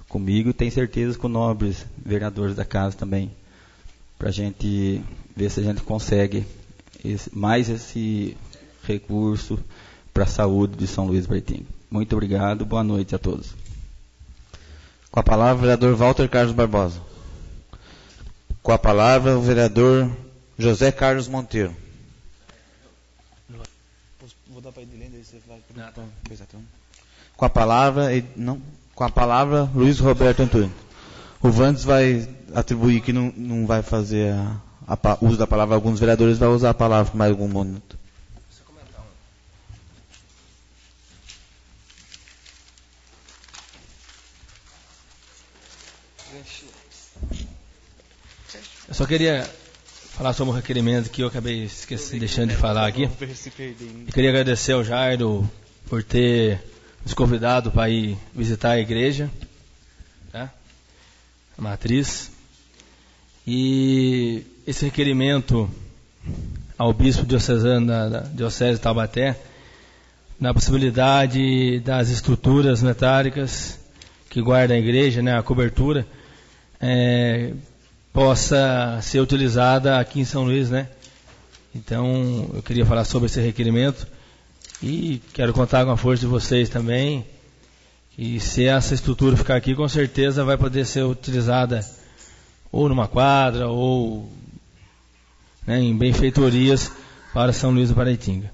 comigo e tenho certeza com nobres vereadores da casa também, para a gente ver se a gente consegue mais esse recurso para a saúde de São Luís do Paraitinga. Muito obrigado, boa noite a todos. Com a palavra o vereador Walter Carlos Barbosa. Com a palavra o vereador José Carlos Monteiro. Vou dar para Edilene, aí você vai. Com a palavra Luiz Roberto Antônio. O Vandes vai atribuir que não vai fazer uso da palavra. Alguns vereadores vão usar a palavra por mais algum momento. Eu só queria falar sobre um requerimento que eu acabei deixando de falar aqui. Eu queria agradecer ao Jairo por ter nos convidado para ir visitar a igreja, né, a matriz. E esse requerimento ao bispo diocesano da Diocese de Taubaté, na possibilidade das estruturas metálicas que guardam a igreja, né, a cobertura, possa ser utilizada aqui em São Luís, né? Então, eu queria falar sobre esse requerimento e quero contar com a força de vocês também. E se essa estrutura ficar aqui, com certeza vai poder ser utilizada ou numa quadra ou, né, em benfeitorias para São Luís do Paraitinga.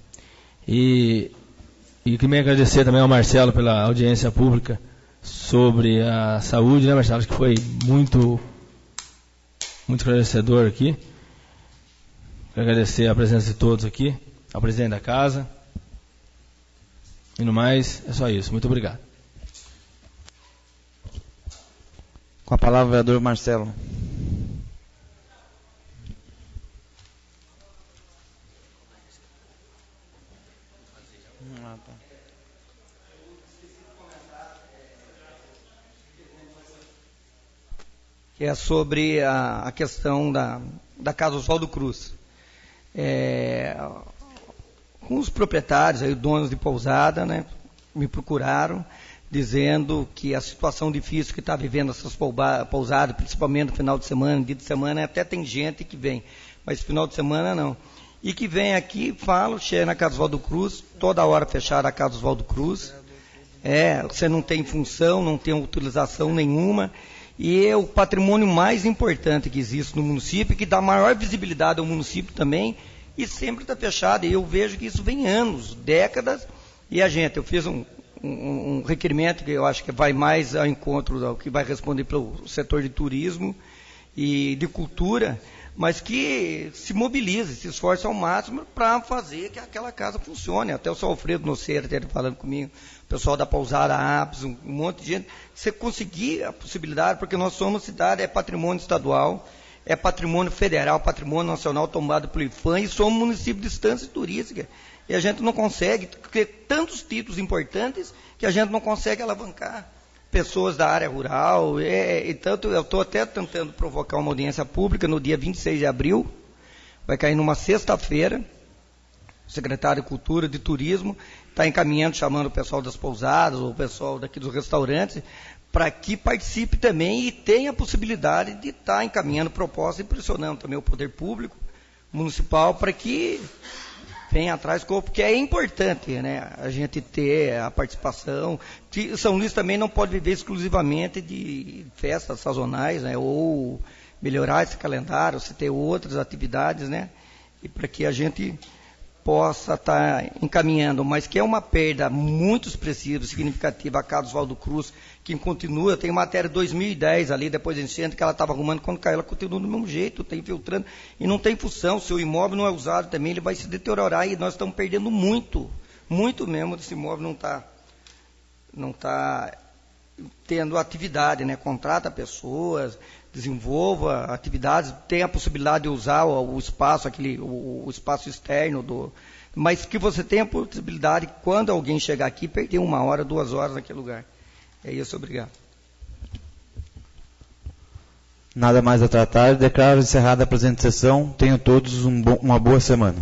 E queria agradecer também ao Marcelo pela audiência pública sobre a saúde, né, Marcelo? Acho que foi muito esclarecedor aqui. Quero agradecer a presença de todos aqui, ao presidente da casa. E no mais, é só isso. Muito obrigado. Com a palavra o vereador Marcelo. Que é sobre a questão da Casa Oswaldo Cruz. com os proprietários, aí, donos de pousada, né, me procuraram, dizendo que a situação difícil que está vivendo essas pousadas, principalmente no final de semana, dia de semana, até tem gente que vem, mas final de semana não. E que vem aqui, chega na Casa Oswaldo Cruz, toda hora fechada a Casa Oswaldo Cruz, você não tem função, não tem utilização nenhuma, e é o patrimônio mais importante que existe no município, que dá maior visibilidade ao município também, e sempre está fechado, e eu vejo que isso vem anos, décadas, e eu fiz um requerimento que eu acho que vai mais ao encontro ao que vai responder pelo setor de turismo e de cultura, mas que se mobilize, se esforce ao máximo para fazer que aquela casa funcione. Até o seu Alfredo Noceira esteve falando comigo, o pessoal da Pousada Apes, um monte de gente. Você conseguir a possibilidade, porque nós somos cidade, é patrimônio estadual, é patrimônio federal, patrimônio nacional tomado pelo IFAM, e somos município de distância turística. E a gente não consegue, porque tantos títulos importantes que a gente não consegue alavancar pessoas da área rural. E tanto eu estou até tentando provocar uma audiência pública no dia 26 de abril, vai cair numa sexta-feira. O secretário de Cultura, de Turismo, está encaminhando, chamando o pessoal das pousadas, ou o pessoal daqui dos restaurantes, para que participe também e tenha a possibilidade de estar encaminhando propostas e pressionando também o poder público municipal para que venha atrás, porque é importante, né, a gente ter a participação. São Luís também não pode viver exclusivamente de festas sazonais, né, ou melhorar esse calendário, se ter outras atividades, né, e para que a gente possa estar encaminhando, mas que é uma perda muito expressiva, significativa, a Casa Oswaldo Cruz, que continua, tem matéria de 2010 ali, depois da enchente, que ela estava arrumando, quando caiu, ela continua do mesmo jeito, está infiltrando, e não tem função, se o imóvel não é usado também, ele vai se deteriorar, e nós estamos perdendo muito, muito mesmo, desse imóvel não está tendo atividade, né? Contrata pessoas, desenvolva atividades, tem a possibilidade de usar o espaço, o espaço externo, mas que você tenha a possibilidade, quando alguém chegar aqui, perder 1 hora, 2 horas naquele lugar. É isso, obrigado. Nada mais a tratar, declaro encerrada a presente sessão. Tenham todos uma boa semana.